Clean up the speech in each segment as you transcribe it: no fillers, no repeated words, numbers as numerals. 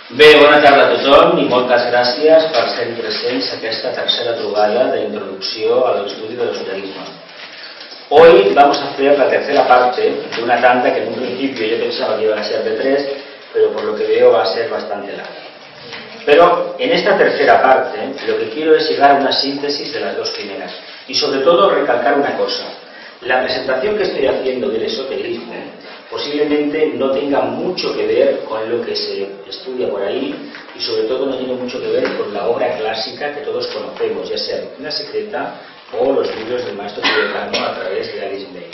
Bé, bona tarda a tothom i moltes gràcies per ser presents a aquesta tercera trobada de introducció al estudio del esoterismo. Hoy vamos a hacer la tercera parte de una tanda que en un principio yo pensaba que iba a ser de 3, pero por lo que veo va a ser bastante larga. Pero en esta tercera parte lo que quiero es llegar a una síntesis de las dos primeras y sobre todo recalcar una cosa. La presentación que estoy haciendo del esoterismo posiblemente no tenga mucho que ver con lo que se estudia por ahí y sobre todo no tiene mucho que ver con la obra clásica que todos conocemos, ya sea La Secreta o los libros del maestro tibetano a través de Alice May.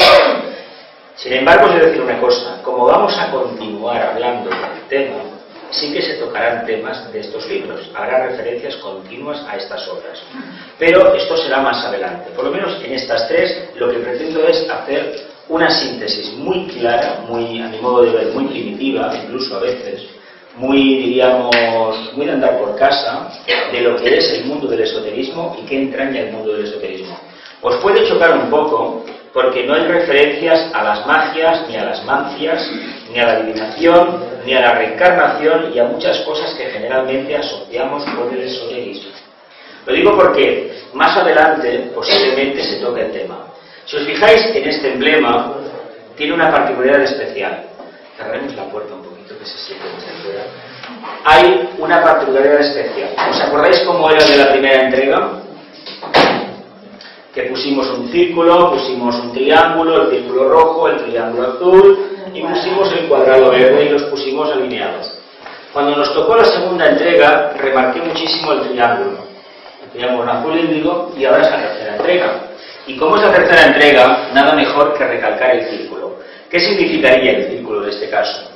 Sin embargo, os voy a decir una cosa, como vamos a continuar hablando del tema, sí que se tocarán temas de estos libros, habrá referencias continuas a estas obras. Pero esto será más adelante. Por lo menos en estas tres lo que pretendo es hacer una síntesis muy clara, muy, a mi modo de ver, muy primitiva, incluso a veces, muy, diríamos, muy de andar por casa, de lo que es el mundo del esoterismo y qué entraña el mundo del esoterismo. Os puede chocar un poco, porque no hay referencias a las magias, ni a las mancias, ni a la adivinación, ni a la reencarnación y a muchas cosas que generalmente asociamos con el esoterismo. Lo digo porque más adelante posiblemente se toque el tema. Si os fijáis en este emblema, tiene una particularidad especial. Cerremos la puerta un poquito que se siente desde fuera. Hay una particularidad especial. ¿Os acordáis cómo era de la primera entrega? Que pusimos un círculo, pusimos un triángulo, el círculo rojo, el triángulo azul y pusimos el cuadrado verde y los pusimos alineados. Cuando nos tocó la segunda entrega, remarqué muchísimo el triángulo azul índigo y ahora es la tercera entrega. Y como es la tercera entrega, nada mejor que recalcar el círculo. ¿Qué significaría el círculo en este caso?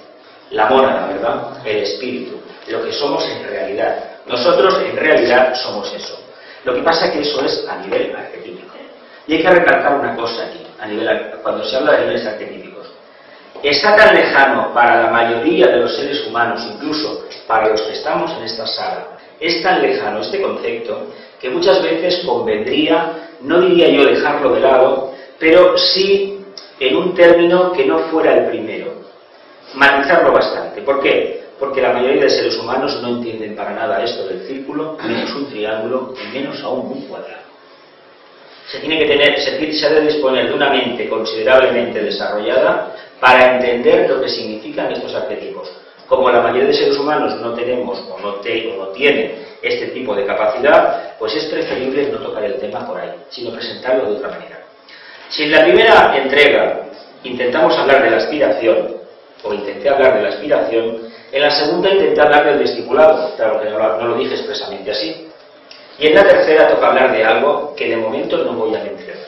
La mónada, ¿verdad? El espíritu, lo que somos en realidad. Nosotros en realidad somos eso. Lo que pasa es que eso es a nivel arquetípico. Y hay que recalcar una cosa aquí, cuando se habla de niveles arquetípicos. Está tan lejano para la mayoría de los seres humanos, incluso para los que estamos en esta sala, es tan lejano este concepto que muchas veces convendría, no diría yo dejarlo de lado, pero sí en un término que no fuera el primero. Matizarlo bastante. ¿Por qué? Porque la mayoría de seres humanos no entienden para nada esto del círculo, menos un triángulo y menos aún un cuadrado. Se tiene que tener, se ha de disponer de una mente considerablemente desarrollada para entender lo que significan estos arquetipos. Como la mayoría de seres humanos no tenemos o no tienen este tipo de capacidad, pues es preferible no tocar el tema por ahí, sino presentarlo de otra manera. Si en la primera entrega intentamos hablar de la aspiración, o intenté hablar de la aspiración, en la segunda intenté hablar del discipulado, claro que no lo dije expresamente así. Y en la tercera toca hablar de algo que de momento no voy a mencionar.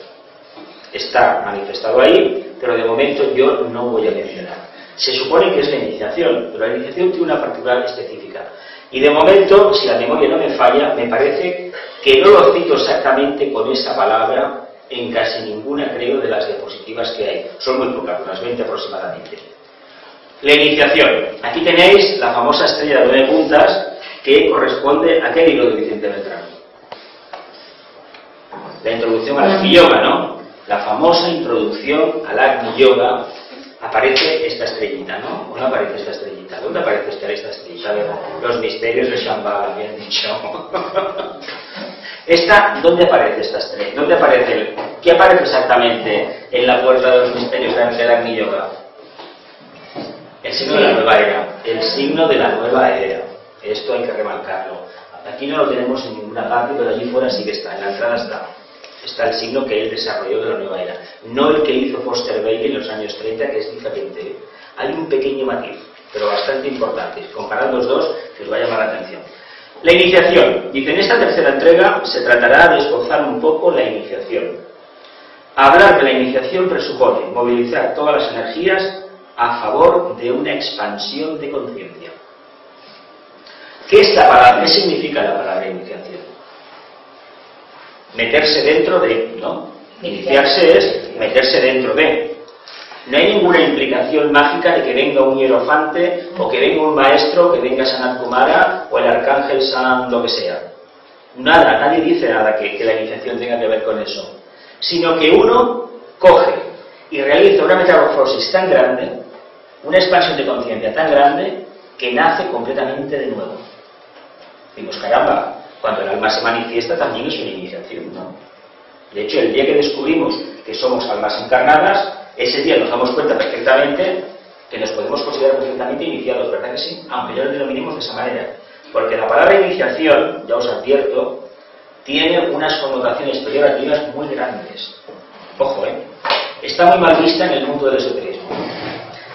Está manifestado ahí, pero de momento yo no voy a mencionar. Se supone que es la iniciación, pero la iniciación tiene una particular específica. Y de momento, si la memoria no me falla, me parece que no lo cito exactamente con esa palabra en casi ninguna, creo, de las diapositivas que hay. Son muy pocas, unas 20 aproximadamente. La iniciación. Aquí tenéis la famosa estrella de 9 puntas que corresponde a qué libro de Vicente Beltrán. La introducción al Agni Yoga, ¿no? La famosa introducción al Agni Yoga. Aparece esta estrellita, ¿no? ¿O no aparece esta estrellita? ¿Dónde aparece esta estrellita? Los misterios de Shambhala, bien dicho. ¿Dónde aparece esta estrella? ¿Dónde aparece? ¿Qué aparece exactamente en la puerta de los misterios del Agni Yoga? El signo de la nueva era. El signo de la nueva era. Esto hay que remarcarlo. Aquí no lo tenemos en ninguna parte, pero allí fuera sí que está. En la entrada está. Está el signo que él desarrolló de la nueva era. No el que hizo Foster Bailey en los años 30, que es diferente. Hay un pequeño matiz, pero bastante importante. Comparando los dos, que os va a llamar la atención. La iniciación. Dice, en esta tercera entrega se tratará de esbozar un poco la iniciación. Hablar de la iniciación presupone movilizar todas las energías a favor de una expansión de conciencia. ¿Qué es la palabra? ¿Qué significa la palabra iniciación? Meterse dentro de, ¿no? Iniciarse es meterse dentro de. No hay ninguna implicación mágica de que venga un hierofante o que venga un maestro, que venga Sanat Kumara o el arcángel San lo que sea. Nada, nadie dice nada que la iniciación tenga que ver con eso. Sino que uno coge y realiza una metamorfosis tan grande, una expansión de conciencia tan grande, que nace completamente de nuevo. Decimos, caramba, cuando el alma se manifiesta también es una iniciación, ¿no? De hecho, el día que descubrimos que somos almas encarnadas, ese día nos damos cuenta perfectamente que nos podemos considerar perfectamente iniciados, ¿verdad que sí? Aunque ya lo denominemos de esa manera. Porque la palabra iniciación, ya os advierto, tiene unas connotaciones peyorativas muy grandes. Ojo, está muy mal vista en el mundo del esoterismo.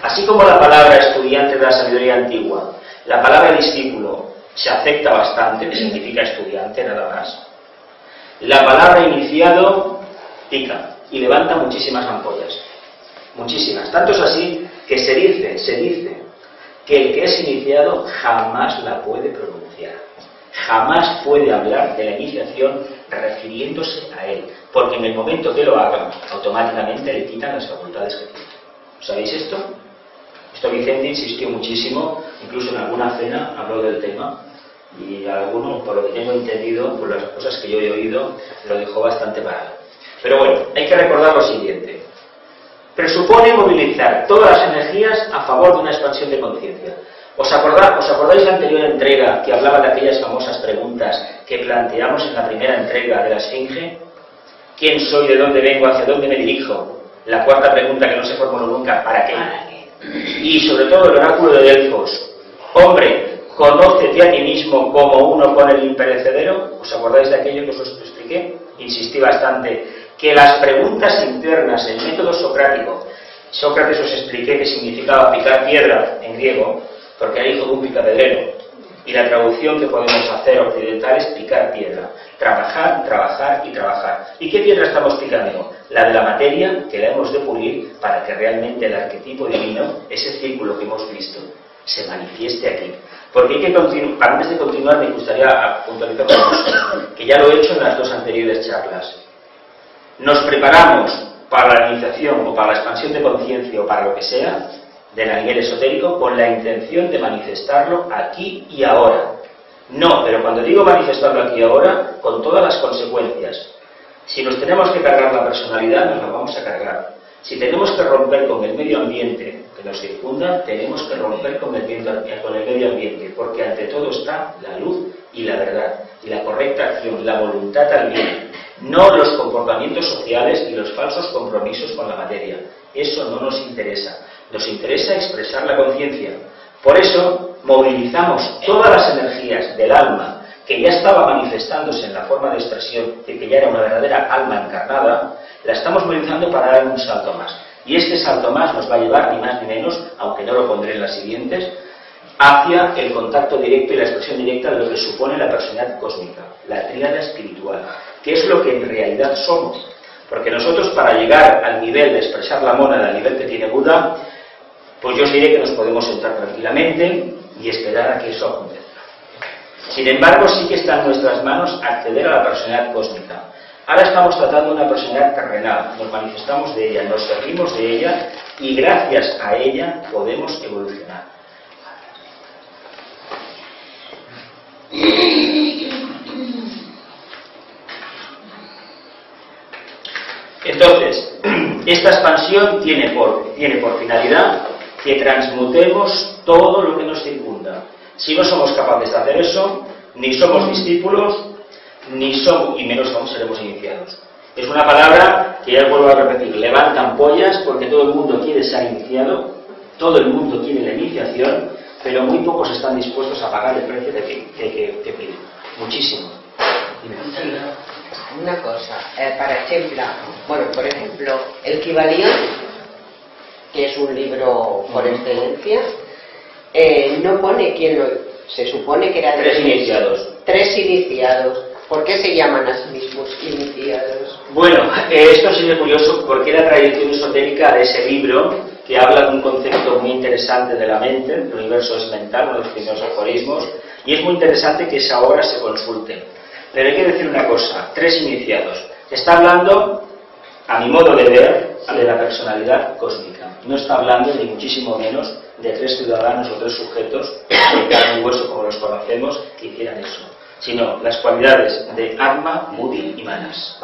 Así como la palabra estudiante de la sabiduría antigua, la palabra discípulo se acepta bastante, que significa estudiante nada más. La palabra iniciado pica y levanta muchísimas ampollas. Muchísimas. Tanto es así que se dice que el que es iniciado jamás la puede pronunciar. Jamás puede hablar de la iniciación refiriéndose a él, porque en el momento que lo haga, automáticamente le quitan las facultades que tiene. ¿Sabéis esto? Esto Vicente insistió muchísimo, incluso en alguna cena habló del tema, y alguno, por lo que tengo entendido, por las cosas que yo he oído, lo dejó bastante parado. Pero bueno, hay que recordar lo siguiente. Presupone movilizar todas las energías a favor de una expansión de conciencia. ¿Os acordáis la anterior entrega que hablaba de aquellas famosas preguntas que planteamos en la primera entrega de la Esfinge? ¿Quién soy? ¿De dónde vengo? ¿Hacia dónde me dirijo? La cuarta pregunta que no se formuló nunca, ¿para qué? Y sobre todo el oráculo de Delfos. Hombre, conócete a ti mismo como uno con el imperecedero. ¿Os acordáis de aquello que os expliqué? Insistí bastante. Que las preguntas internas, el método socrático, Sócrates os expliqué que significaba picar piedra en griego, porque era hijo de un picapedrero, y la traducción que podemos hacer occidental es picar piedra, trabajar, trabajar y trabajar. ¿Y qué piedra estamos picando? La de la materia, que la hemos de pulir para que realmente el arquetipo divino, ese círculo que hemos visto, se manifieste aquí. Porque hay que continuar. Antes de continuar me gustaría puntualizar una cosa, que ya lo he hecho en las dos anteriores charlas. Nos preparamos para la iniciación o para la expansión de conciencia o para lo que sea, a nivel esotérico, con la intención de manifestarlo aquí y ahora. No, pero cuando digo manifestarlo aquí y ahora, con todas las consecuencias. Si nos tenemos que cargar la personalidad, nos la vamos a cargar. Si tenemos que romper con el medio ambiente que nos circunda, tenemos que romper con el medio ambiente, porque ante todo está la luz y la verdad, y la correcta acción, la voluntad al bien, no los comportamientos sociales y los falsos compromisos con la materia. Eso no nos interesa. Nos interesa expresar la conciencia. Por eso movilizamos todas las energías del alma que ya estaba manifestándose en la forma de expresión de que ya era una verdadera alma encarnada, la estamos movilizando para dar un salto más. Y este salto más nos va a llevar, ni más ni menos, aunque no lo pondré en las siguientes, hacia el contacto directo y la expresión directa de lo que supone la personalidad cósmica, la tríada espiritual, que es lo que en realidad somos. Porque nosotros, para llegar al nivel de expresar la mónada, al nivel que tiene Buda, pues yo os diré que nos podemos sentar tranquilamente y esperar a que eso acontezca. Sin embargo, sí que está en nuestras manos acceder a la personalidad cósmica. Ahora estamos tratando una personalidad terrenal, nos manifestamos de ella, nos servimos de ella y gracias a ella podemos evolucionar. Entonces, esta expansión tiene por finalidad que transmutemos todo lo que nos circunda. Si no somos capaces de hacer eso, ni somos discípulos, y menos aún seremos iniciados. Es una palabra que ya vuelvo a repetir, levanta ampollas porque todo el mundo quiere ser iniciado, todo el mundo quiere la iniciación, pero muy pocos están dispuestos a pagar el precio que piden. Muchísimo. Una cosa, por ejemplo, el Kybalión, que es un libro por excelencia, no pone quién lo... Se supone que eran tres iniciados. Tres iniciados. ¿Por qué se llaman a sí mismos iniciados? Bueno, esto sería curioso porque la tradición esotérica de ese libro, que habla de un concepto muy interesante de la mente, el universo es mental, uno de los primeros aforismos, y es muy interesante que esa obra se consulte. Pero hay que decir una cosa, tres iniciados. Está hablando, a mi modo de ver, de la personalidad cósmica. No está hablando, ni muchísimo menos, de tres ciudadanos o tres sujetos de carne y hueso, como los conocemos, que hicieran eso, sino las cualidades de Atma, Buddhi y Manas.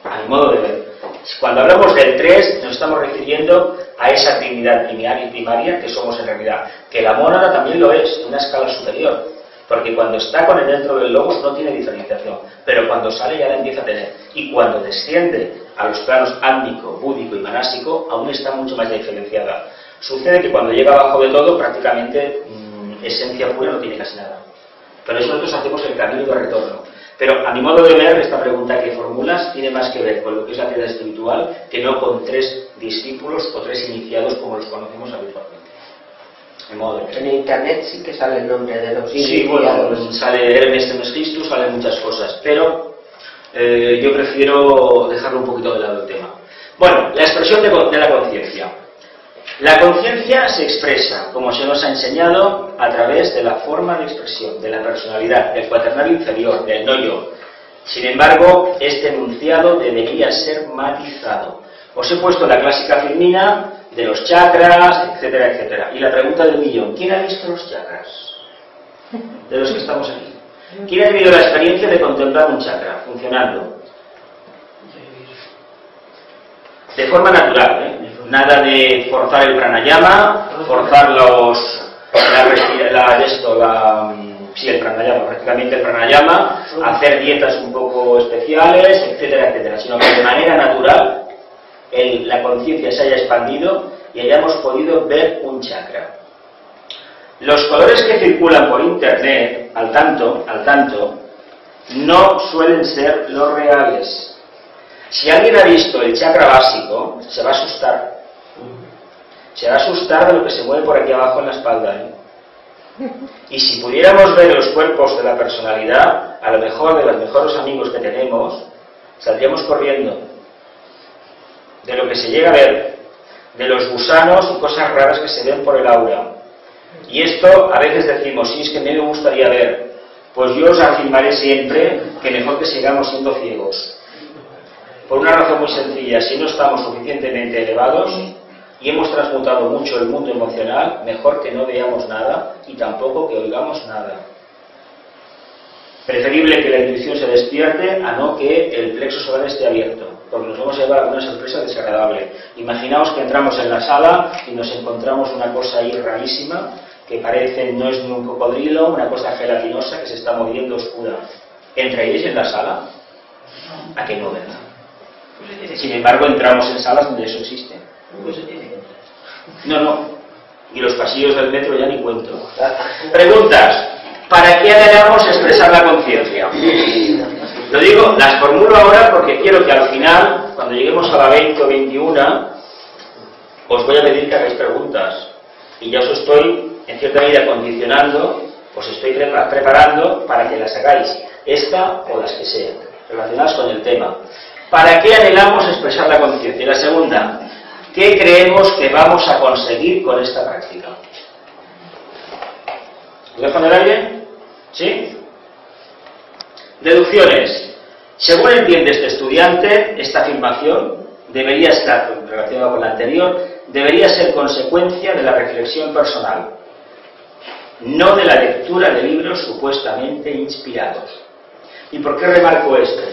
A mi modo de ver. Cuando hablamos del 3, nos estamos refiriendo a esa Trinidad primaria que somos en realidad. Que la mónada también lo es, en una escala superior. Porque cuando está con el dentro del logos no tiene diferenciación, pero cuando sale ya la empieza a tener. Y cuando desciende a los planos átmico, búdico y manásico, aún está mucho más diferenciada. Sucede que cuando llega abajo de todo, prácticamente esencia pura no tiene casi nada. Pero eso nosotros hacemos el camino de retorno. Pero a mi modo de ver, esta pregunta que formulas tiene más que ver con lo que es la teoría espiritual que no con 3 discípulos o 3 iniciados como los conocemos habitualmente. En internet sí que sale el nombre de los iniciados. Sí, bueno, sale Hermes Trismegistus, salen muchas cosas, pero yo prefiero dejarlo un poquito de lado el tema. Bueno, la expresión de la conciencia. La conciencia se expresa, como se nos ha enseñado, a través de la forma de expresión, de la personalidad, del cuaternario inferior, del no yo. Sin embargo, este enunciado debería ser matizado. Os he puesto la clásica filmina de los chakras, etcétera, etcétera. Y la pregunta del millón, ¿quién ha visto los chakras? De los que estamos aquí. ¿Quién ha tenido la experiencia de contemplar un chakra funcionando? De forma natural, ¿eh? Nada de forzar el pranayama, forzar el pranayama, prácticamente el pranayama, hacer dietas un poco especiales, etcétera, etcétera, sino que de manera natural la conciencia se haya expandido y hayamos podido ver un chakra. Los colores que circulan por internet, al tanto, no suelen ser los reales. Si alguien ha visto el chakra básico, se va a asustar. Se va a asustar de lo que se mueve por aquí abajo en la espalda, ¿eh? Y si pudiéramos ver los cuerpos de la personalidad, a lo mejor de los mejores amigos que tenemos, saldríamos corriendo. De lo que se llega a ver, de los gusanos y cosas raras que se ven por el aura. Y esto a veces decimos, sí, es que a mí me gustaría ver. Pues yo os afirmaré siempre que mejor que sigamos siendo ciegos. Por una razón muy sencilla, si no estamos suficientemente elevados y hemos transmutado mucho el mundo emocional, mejor que no veamos nada y tampoco que oigamos nada. Preferible que la intuición se despierte a no que el plexo solar esté abierto, porque nos vamos a llevar alguna sorpresa desagradable. Imaginaos que entramos en la sala y nos encontramos una cosa ahí rarísima, que parece, no es ni un cocodrilo, una cosa gelatinosa que se está moviendo oscura. ¿Entraréis en la sala? ¿A qué no, verdad? Sin embargo, entramos en salas donde eso existe. No. Y los pasillos del metro ya ni cuento. Preguntas. ¿Para qué anhelamos expresar la conciencia? Lo digo, las formulo ahora porque quiero que al final, cuando lleguemos a la 20 o 21, os voy a pedir que hagáis preguntas. Y ya os estoy, en cierta medida, condicionando, os estoy preparando para que las hagáis. Esta o las que sean, relacionadas con el tema. ¿Para qué anhelamos expresar la conciencia? Y la segunda, ¿qué creemos que vamos a conseguir con esta práctica? ¿Lo dejo en el aire? ¿Sí? Deducciones. Según entiende este estudiante, esta afirmación debería estar, relacionada con la anterior, debería ser consecuencia de la reflexión personal, no de la lectura de libros supuestamente inspirados. ¿Y por qué remarco esto?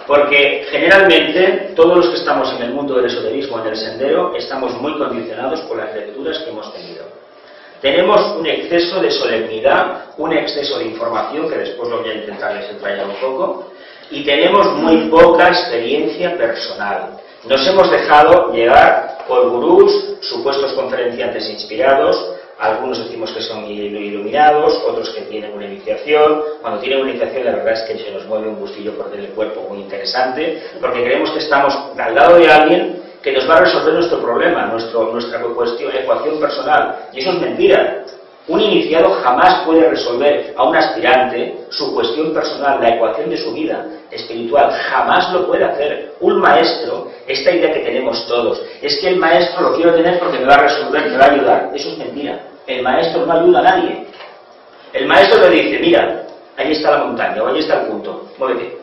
Porque generalmente todos los que estamos en el mundo del esoterismo, en el sendero, estamos muy condicionados por las lecturas que hemos tenido. Tenemos un exceso de solemnidad, un exceso de información, que después lo voy a intentar desentrañar un poco, y tenemos muy poca experiencia personal. Nos hemos dejado llevar por gurús, supuestos conferenciantes inspirados. Algunos decimos que son iluminados, otros que tienen una iniciación. Cuando tienen una iniciación, la verdad es que se nos mueve un gustillo por el cuerpo muy interesante, porque creemos que estamos al lado de alguien que nos va a resolver nuestro problema, nuestra ecuación personal. Y eso es mentira. Un iniciado jamás puede resolver a un aspirante su cuestión personal, la ecuación de su vida espiritual. Jamás lo puede hacer. Un maestro, esta idea que tenemos todos, es que el maestro lo quiero tener porque me va a resolver, me va a ayudar. Eso es mentira. El maestro no ayuda a nadie. El maestro le dice, mira, ahí está la montaña, o ahí está el punto, muévete.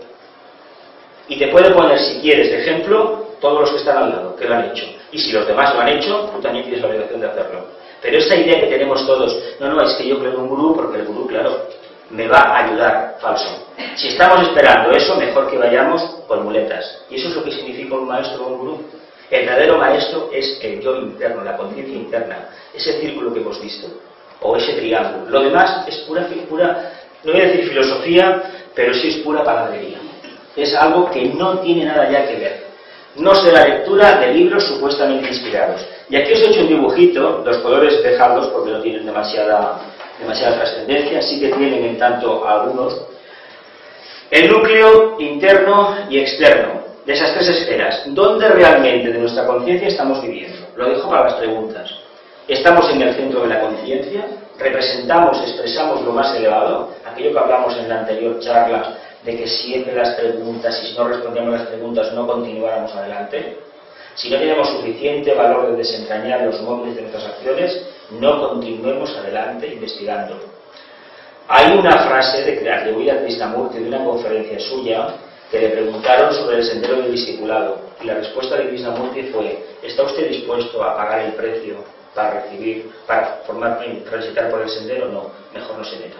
Y te puede poner, si quieres, de ejemplo, todos los que están al lado, que lo han hecho. Y si los demás lo han hecho, tú también tienes la obligación de hacerlo. Pero esa idea que tenemos todos, no, es que yo creo en un gurú porque el gurú, claro, me va a ayudar, falso. Si estamos esperando eso, mejor que vayamos con muletas. Y eso es lo que significa un maestro o un gurú. El verdadero maestro es el yo interno, la conciencia interna, ese círculo que hemos visto, o ese triángulo. Lo demás es pura, no voy a decir filosofía, pero sí es pura palabrería. Es algo que no tiene nada ya que ver. No sé la lectura de libros supuestamente inspirados. Y aquí os he hecho un dibujito, los colores dejadlos porque no tienen demasiada trascendencia, sí que tienen en tanto algunos. El núcleo interno y externo de esas tres esferas, ¿dónde realmente de nuestra conciencia estamos viviendo? Lo dejo para las preguntas. ¿Estamos en el centro de la conciencia? ¿Representamos, expresamos lo más elevado? Aquello que hablamos en la anterior charla, de que siempre las preguntas, y si no respondíamos las preguntas no continuáramos adelante. Si no tenemos suficiente valor de desentrañar los móviles de nuestras acciones, no continuemos adelante investigando. Hay una frase atribuida a Krishnamurti de una conferencia suya que le preguntaron sobre el sendero del discipulado y la respuesta de Krishnamurti fue: ¿está usted dispuesto a pagar el precio para transitar por el sendero? No, mejor no se meta.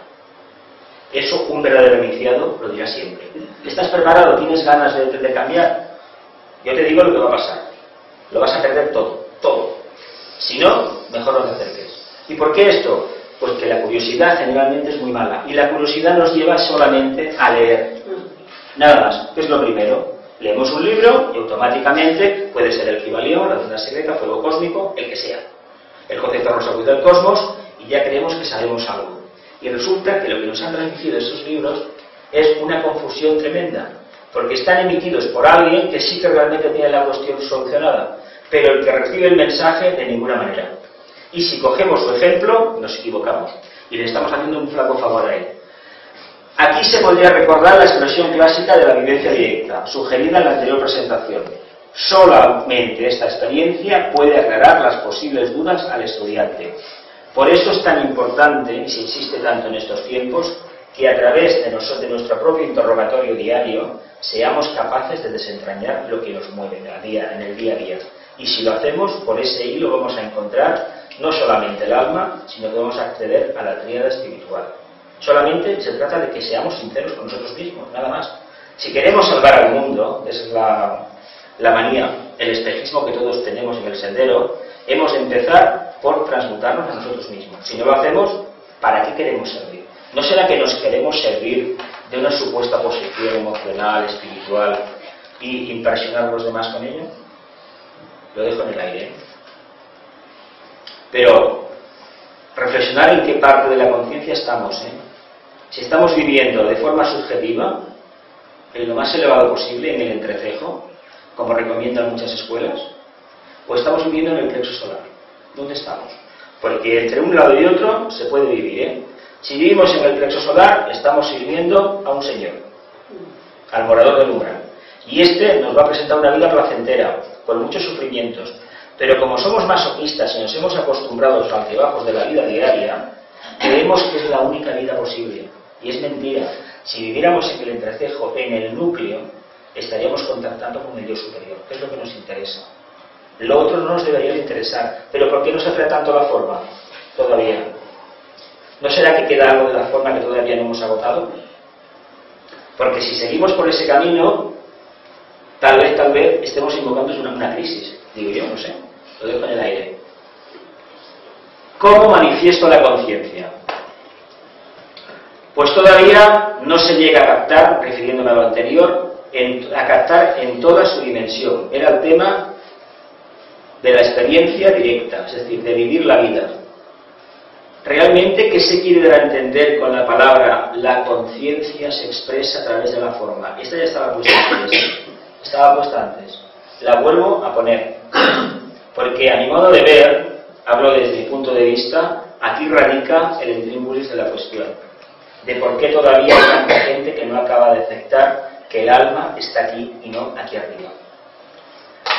Eso un verdadero iniciado lo dirá siempre. ¿Estás preparado? ¿Tienes ganas de cambiar? Yo te digo lo que va a pasar. Lo vas a perder todo, todo. Si no, mejor no te acerques. ¿Y por qué esto? Pues que la curiosidad generalmente es muy mala. Y la curiosidad nos lleva solamente a leer. Nada más. ¿Qué es lo primero? Leemos un libro y automáticamente puede ser el Kybalión, la Doctrina Secreta, Fuego Cósmico, el que sea. El concepto rosa del cosmos, y ya creemos que sabemos algo. Y resulta que lo que nos han transmitido esos libros es una confusión tremenda, porque están emitidos por alguien que sí que realmente tiene la cuestión solucionada, pero el que recibe el mensaje de ninguna manera. Y si cogemos su ejemplo, nos equivocamos, y le estamos haciendo un flaco favor a él. Aquí se podría recordar la expresión clásica de la vivencia directa, sugerida en la anterior presentación. Solamente esta experiencia puede aclarar las posibles dudas al estudiante. Por eso es tan importante, y se insiste tanto en estos tiempos, que a través de nuestro propio interrogatorio diario seamos capaces de desentrañar lo que nos mueve en el día a día. Y si lo hacemos, por ese hilo vamos a encontrar no solamente el alma, sino que vamos a acceder a la tríada espiritual. Solamente se trata de que seamos sinceros con nosotros mismos, nada más. Si queremos salvar al mundo, esa es la manía, el espejismo que todos tenemos en el sendero, hemos de empezar por transmutarnos a nosotros mismos. Si no lo hacemos, ¿para qué queremos servir? ¿No será que nos queremos servir de una supuesta posición emocional, espiritual, y impresionar a los demás con ello? Lo dejo en el aire. Pero reflexionar en qué parte de la conciencia estamos. Si estamos viviendo de forma subjetiva, en lo más elevado posible, en el entrecejo, como recomiendan muchas escuelas, o estamos viviendo en el plexo solar. ¿Dónde estamos? Porque entre un lado y otro se puede vivir. Si vivimos en el plexo solar, estamos sirviendo a un señor, al morador del umbral. Y este nos va a presentar una vida placentera, con muchos sufrimientos. Pero como somos masoquistas y nos hemos acostumbrado a los altibajos de la vida diaria, creemos que es la única vida posible. Y es mentira. Si viviéramos en el entrecejo, en el núcleo, estaríamos contactando con el yo superior, que es lo que nos interesa. Lo otro no nos debería de interesar. ¿Pero por qué nos atrae tanto la forma? Todavía. ¿No será que queda algo de la forma que todavía no hemos agotado? Porque si seguimos por ese camino, tal vez estemos invocando una crisis. Digo yo, no sé. Lo dejo en el aire. ¿Cómo manifiesto la conciencia? Pues todavía no se llega a captar, refiriéndome a lo anterior, a captar en toda su dimensión. Era el tema de la experiencia directa, es decir, de vivir la vida. Realmente, ¿qué se quiere dar a entender con la palabra la conciencia se expresa a través de la forma? Esta ya estaba puesta antes. La vuelvo a poner, porque a mi modo de ver, hablo desde mi punto de vista, aquí radica el intríngulis de la cuestión, de por qué todavía hay tanta gente que no acaba de aceptar que el alma está aquí y no aquí arriba.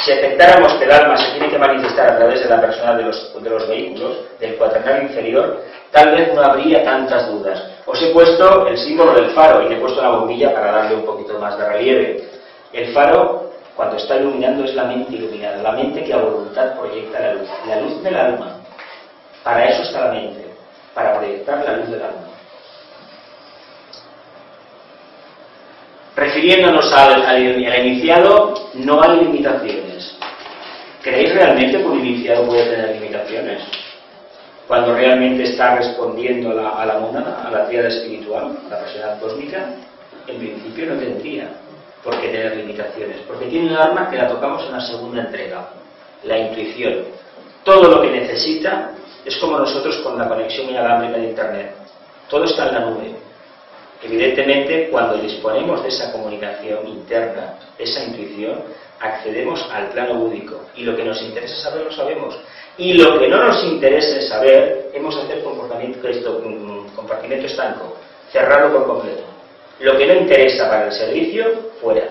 Si aceptáramos que el alma se tiene que manifestar a través de la persona de los vehículos, del cuaternario inferior, tal vez no habría tantas dudas. Os he puesto el símbolo del faro y le he puesto una bombilla para darle un poquito más de relieve. El faro, cuando está iluminando, es la mente iluminada, la mente que a voluntad proyecta la luz del alma. Para eso está la mente, para proyectar la luz del alma. Refiriéndonos al iniciado, no hay limitaciones. ¿Creéis realmente que un iniciado puede tener limitaciones? Cuando realmente está respondiendo a la mónada, a la tríada espiritual, a la personalidad cósmica, en principio no tendría por qué tener limitaciones, porque tiene un arma que la tocamos en la segunda entrega, la intuición. Todo lo que necesita es como nosotros con la conexión inalámbrica de Internet. Todo está en la nube. Evidentemente, cuando disponemos de esa comunicación interna, esa intuición, accedemos al plano búdico. Y lo que nos interesa saber, lo sabemos. Y lo que no nos interesa saber, hemos de hacer compartimento estanco, cerrarlo por completo. Lo que no interesa para el servicio, fuera.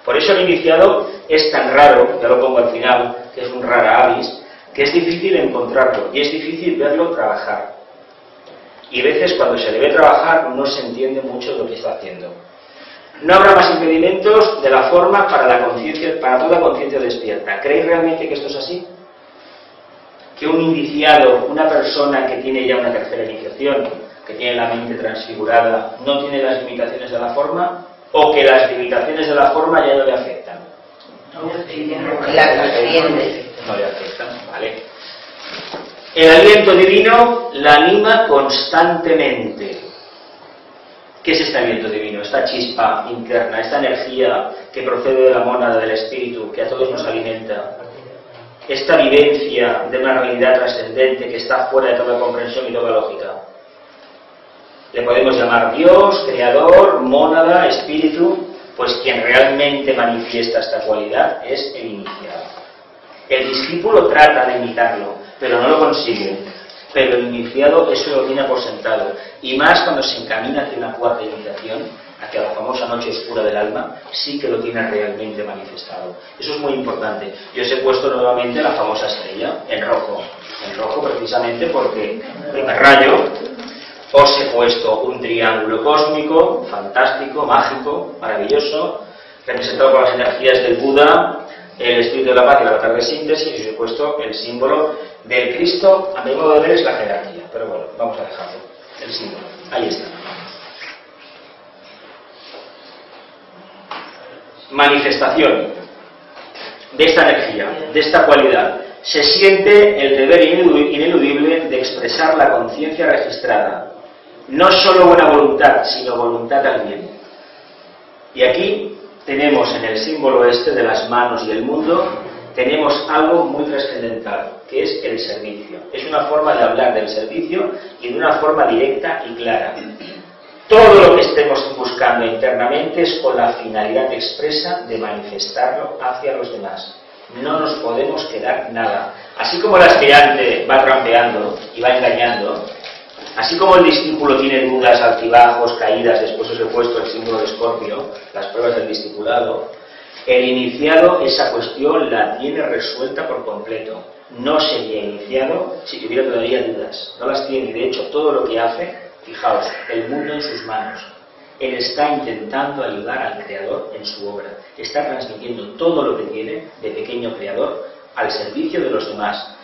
Por eso el iniciado es tan raro, ya lo pongo al final, que es un rara avis, que es difícil encontrarlo y es difícil verlo trabajar. Y a veces cuando se le ve trabajar no se entiende mucho lo que está haciendo. No habrá más impedimentos de la forma para la conciencia, para toda conciencia despierta. ¿Creéis realmente que esto es así? Que un iniciado, una persona que tiene ya una tercera iniciación, que tiene la mente transfigurada, no tiene las limitaciones de la forma, o que las limitaciones de la forma ya no le afectan? No le afectan, ¿vale? El aliento divino la anima constantemente. ¿Qué es este aliento divino? Esta chispa interna, esta energía que procede de la mónada del espíritu, que a todos nos alimenta. Esta vivencia de una realidad trascendente que está fuera de toda comprensión y toda lógica. Le podemos llamar Dios, Creador, mónada, espíritu, pues quien realmente manifiesta esta cualidad es el iniciado. El discípulo trata de imitarlo, pero no lo consigue. Pero el iniciado eso lo tiene por sentado. Y más cuando se encamina hacia una cuarta iniciación, hacia la famosa noche oscura del alma, sí que lo tiene realmente manifestado. Eso es muy importante. Yo os he puesto nuevamente la famosa estrella, en rojo. En rojo precisamente porque, primer rayo, os he puesto un triángulo cósmico, fantástico, mágico, maravilloso, representado por las energías del Buda, el espíritu de la paz y la avatar de síntesis, y os he puesto el símbolo del Cristo. A mi modo de ver es la jerarquía, pero bueno, vamos a dejarlo, el símbolo, ahí está. Manifestación de esta energía, de esta cualidad. Se siente el deber ineludible de expresar la conciencia registrada. No solo buena voluntad, sino voluntad al bien. Y aquí tenemos en el símbolo este de las manos y el mundo, tenemos algo muy trascendental, que es el servicio. Es una forma de hablar del servicio y de una forma directa y clara. Todo lo que estemos buscando internamente es con la finalidad expresa de manifestarlo hacia los demás. No nos podemos quedar nada. Así como el aspirante va trampeando y va engañando, así como el discípulo tiene dudas, altibajos, caídas, después os he puesto el símbolo de Escorpio, las pruebas del discipulado, el iniciado esa cuestión la tiene resuelta por completo. No sería iniciado si tuviera todavía dudas. No las tiene, y de hecho todo lo que hace, fijaos, el mundo en sus manos. Él está intentando ayudar al Creador en su obra. Está transmitiendo todo lo que tiene de pequeño Creador al servicio de los demás.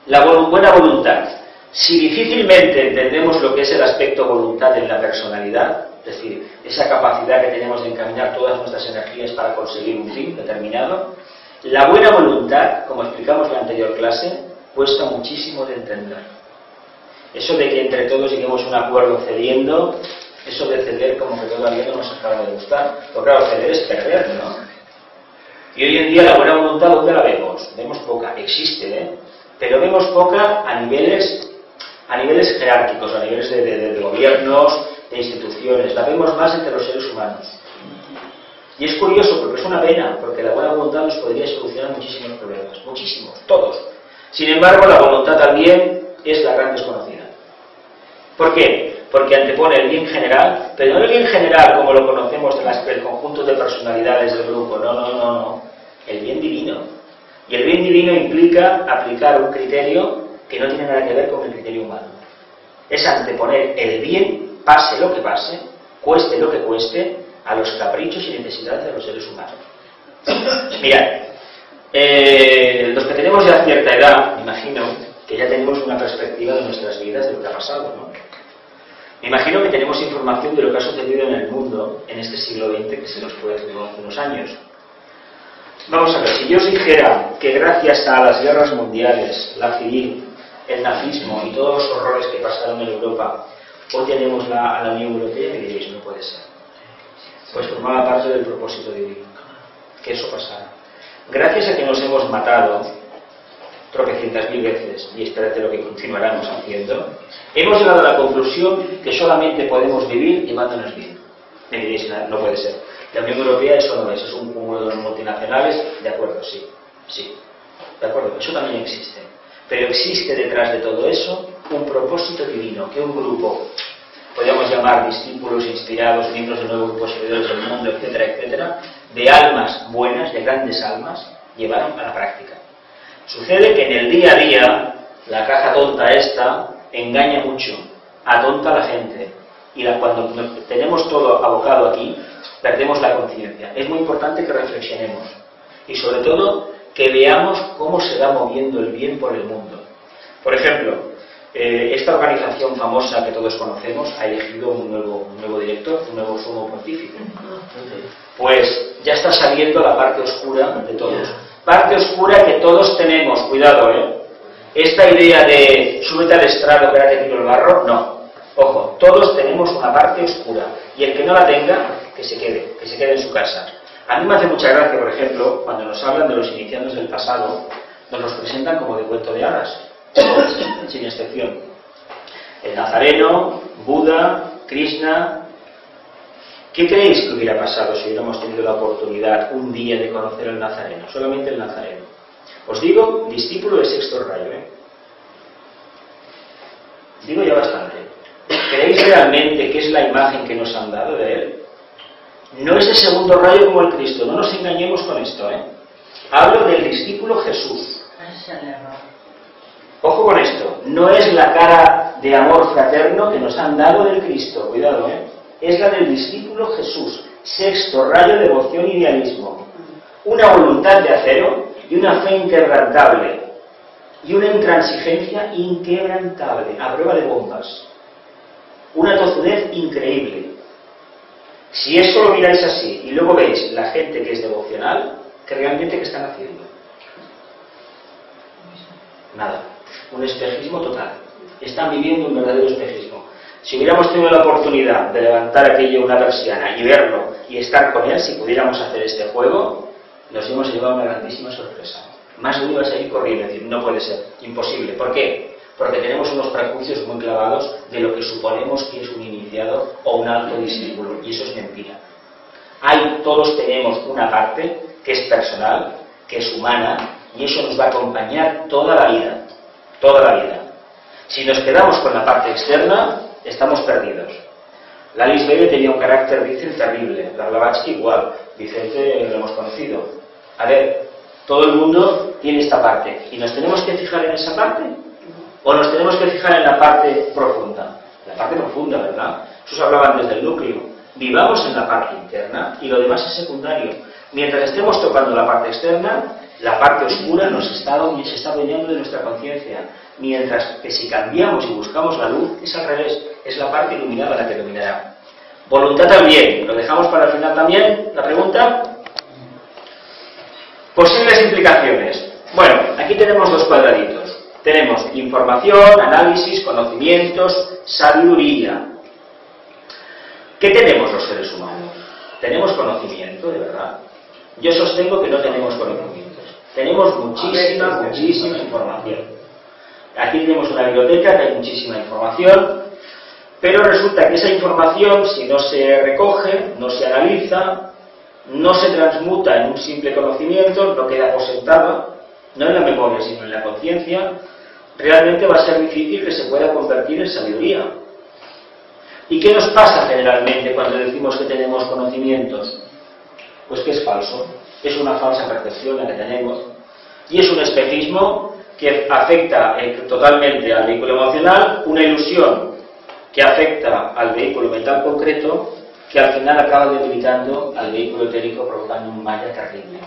La buena voluntad. Si difícilmente entendemos lo que es el aspecto voluntad en la personalidad, es decir, esa capacidad que tenemos de encaminar todas nuestras energías para conseguir un fin determinado, la buena voluntad, como explicamos en la anterior clase, cuesta muchísimo de entender. Eso de que entre todos lleguemos a un acuerdo cediendo, eso de ceder como que todavía no nos acaba de gustar. Porque claro, ceder es perder, ¿no? Y hoy en día la buena voluntad, ¿dónde la vemos? Vemos poca, existe, pero vemos poca a niveles jerárquicos, a niveles de gobiernos, de instituciones. La vemos más entre los seres humanos. Y es curioso porque es una pena, porque la buena voluntad nos podría solucionar muchísimos problemas, muchísimos, todos. Sin embargo, la voluntad también es la gran desconocida. ¿Por qué? Porque antepone el bien general, pero no el bien general como lo conocemos del conjunto de personalidades del grupo, no. El bien divino. Y el bien divino implica aplicar un criterio que no tiene nada que ver con el criterio humano. Es anteponer el bien, pase lo que pase, cueste lo que cueste, a los caprichos y necesidades de los seres humanos. Mirad, los que tenemos ya cierta edad, imagino que ya tenemos una perspectiva de nuestras vidas, de lo que ha pasado, ¿no? Me imagino que tenemos información de lo que ha sucedido en el mundo en este siglo XX que se nos fue hace unos años. Vamos a ver, si yo os dijera que gracias a las guerras mundiales, la civil, el nazismo y todos los horrores que pasaron en Europa, hoy tenemos a la Unión Europea, me diréis, no puede ser. Pues formaba parte del propósito divino, que eso pasara. Gracias a que nos hemos matado tropecientas mil veces, y espérate lo que continuaremos haciendo, hemos llegado a la conclusión que solamente podemos vivir llevándonos bien. Me diréis, no puede ser. La Unión Europea eso no es un cúmulo de multinacionales, de acuerdo, sí, de acuerdo, eso también existe. Pero existe detrás de todo eso un propósito divino, que un grupo, podríamos llamar discípulos inspirados, miembros del nuevo grupo seguidores del mundo, etcétera, etcétera, de almas buenas, de grandes almas, llevaron a la práctica. Sucede que en el día a día, la caja tonta esta engaña mucho, atonta a la gente, y cuando tenemos todo abocado aquí, perdemos la conciencia. Es muy importante que reflexionemos, y sobre todo, que veamos cómo se va moviendo el bien por el mundo. Por ejemplo, esta organización famosa que todos conocemos ha elegido un nuevo director, un nuevo sumo pontífice. Pues ya está saliendo la parte oscura de todos. Parte oscura que todos tenemos, cuidado, Esta idea de súbete al estrado que ahora te tiro el barro, no. Ojo, todos tenemos una parte oscura, y el que no la tenga, que se quede en su casa. A mí me hace mucha gracia, por ejemplo, cuando nos hablan de los iniciados del pasado, nos los presentan como de cuento de hadas, sin excepción. El Nazareno, Buda, Krishna. ¿Qué creéis que hubiera pasado si hubiéramos tenido la oportunidad un día de conocer al Nazareno? Solamente el Nazareno. Os digo, discípulo de sexto rayo, Digo ya bastante. ¿Creéis realmente que es la imagen que nos han dado de él? No es de segundo rayo como el Cristo, no nos engañemos con esto, Hablo del discípulo Jesús. Ojo con esto, no es la cara de amor fraterno que nos han dado del Cristo, cuidado, es la del discípulo Jesús, sexto rayo, devoción y idealismo. Una voluntad de acero y una fe inquebrantable, y una intransigencia inquebrantable, a prueba de bombas. Una tozudez increíble. Si eso lo miráis así y luego veis la gente que es devocional, que realmente ¿qué están haciendo? Nada. Un espejismo total. Están viviendo un verdadero espejismo. Si hubiéramos tenido la oportunidad de levantar aquello una persiana y verlo y estar con él, si pudiéramos hacer este juego, nos hemos llevado una grandísima sorpresa. Más de uno va a salir corriendo, es decir, no puede ser, imposible. ¿Por qué? Porque tenemos unos prejuicios muy clavados de lo que suponemos que es un iniciado o un alto discípulo, y eso es mentira. Todos tenemos una parte que es personal, que es humana, y eso nos va a acompañar toda la vida. Toda la vida. Si nos quedamos con la parte externa, estamos perdidos. La Alice Bebe tenía un carácter, dicen, terrible. La Blavatsky igual. Vicente lo hemos conocido. A ver, todo el mundo tiene esta parte. ¿Y nos tenemos que fijar en esa parte? ¿O nos tenemos que fijar en la parte profunda? La parte profunda, ¿verdad? Jesús hablaba antes del núcleo. Vivamos en la parte interna y lo demás es secundario. Mientras estemos tocando la parte externa, la parte oscura se está adueñando de nuestra conciencia. Mientras que si cambiamos y buscamos la luz, es al revés. Es la parte iluminada la que dominará. Voluntad también. ¿Lo dejamos para el final también? ¿La pregunta? Posibles implicaciones. Bueno, aquí tenemos dos cuadraditos. Tenemos información, análisis, conocimientos, sabiduría. ¿Qué tenemos los seres humanos? ¿Tenemos conocimiento, de verdad? Yo sostengo que no tenemos conocimientos. Tenemos muchísima información. Aquí tenemos una biblioteca que hay muchísima información, pero resulta que esa información, si no se recoge, no se analiza, no se transmuta en un simple conocimiento, no queda aposentada, no en la memoria, sino en la conciencia, realmente va a ser difícil que se pueda convertir en sabiduría. ¿Y qué nos pasa generalmente cuando decimos que tenemos conocimientos? Pues que es falso, es una falsa percepción la que tenemos, y es un espejismo que afecta totalmente al vehículo emocional, una ilusión que afecta al vehículo mental concreto, que al final acaba debilitando al vehículo etérico, provocando un malla terrible.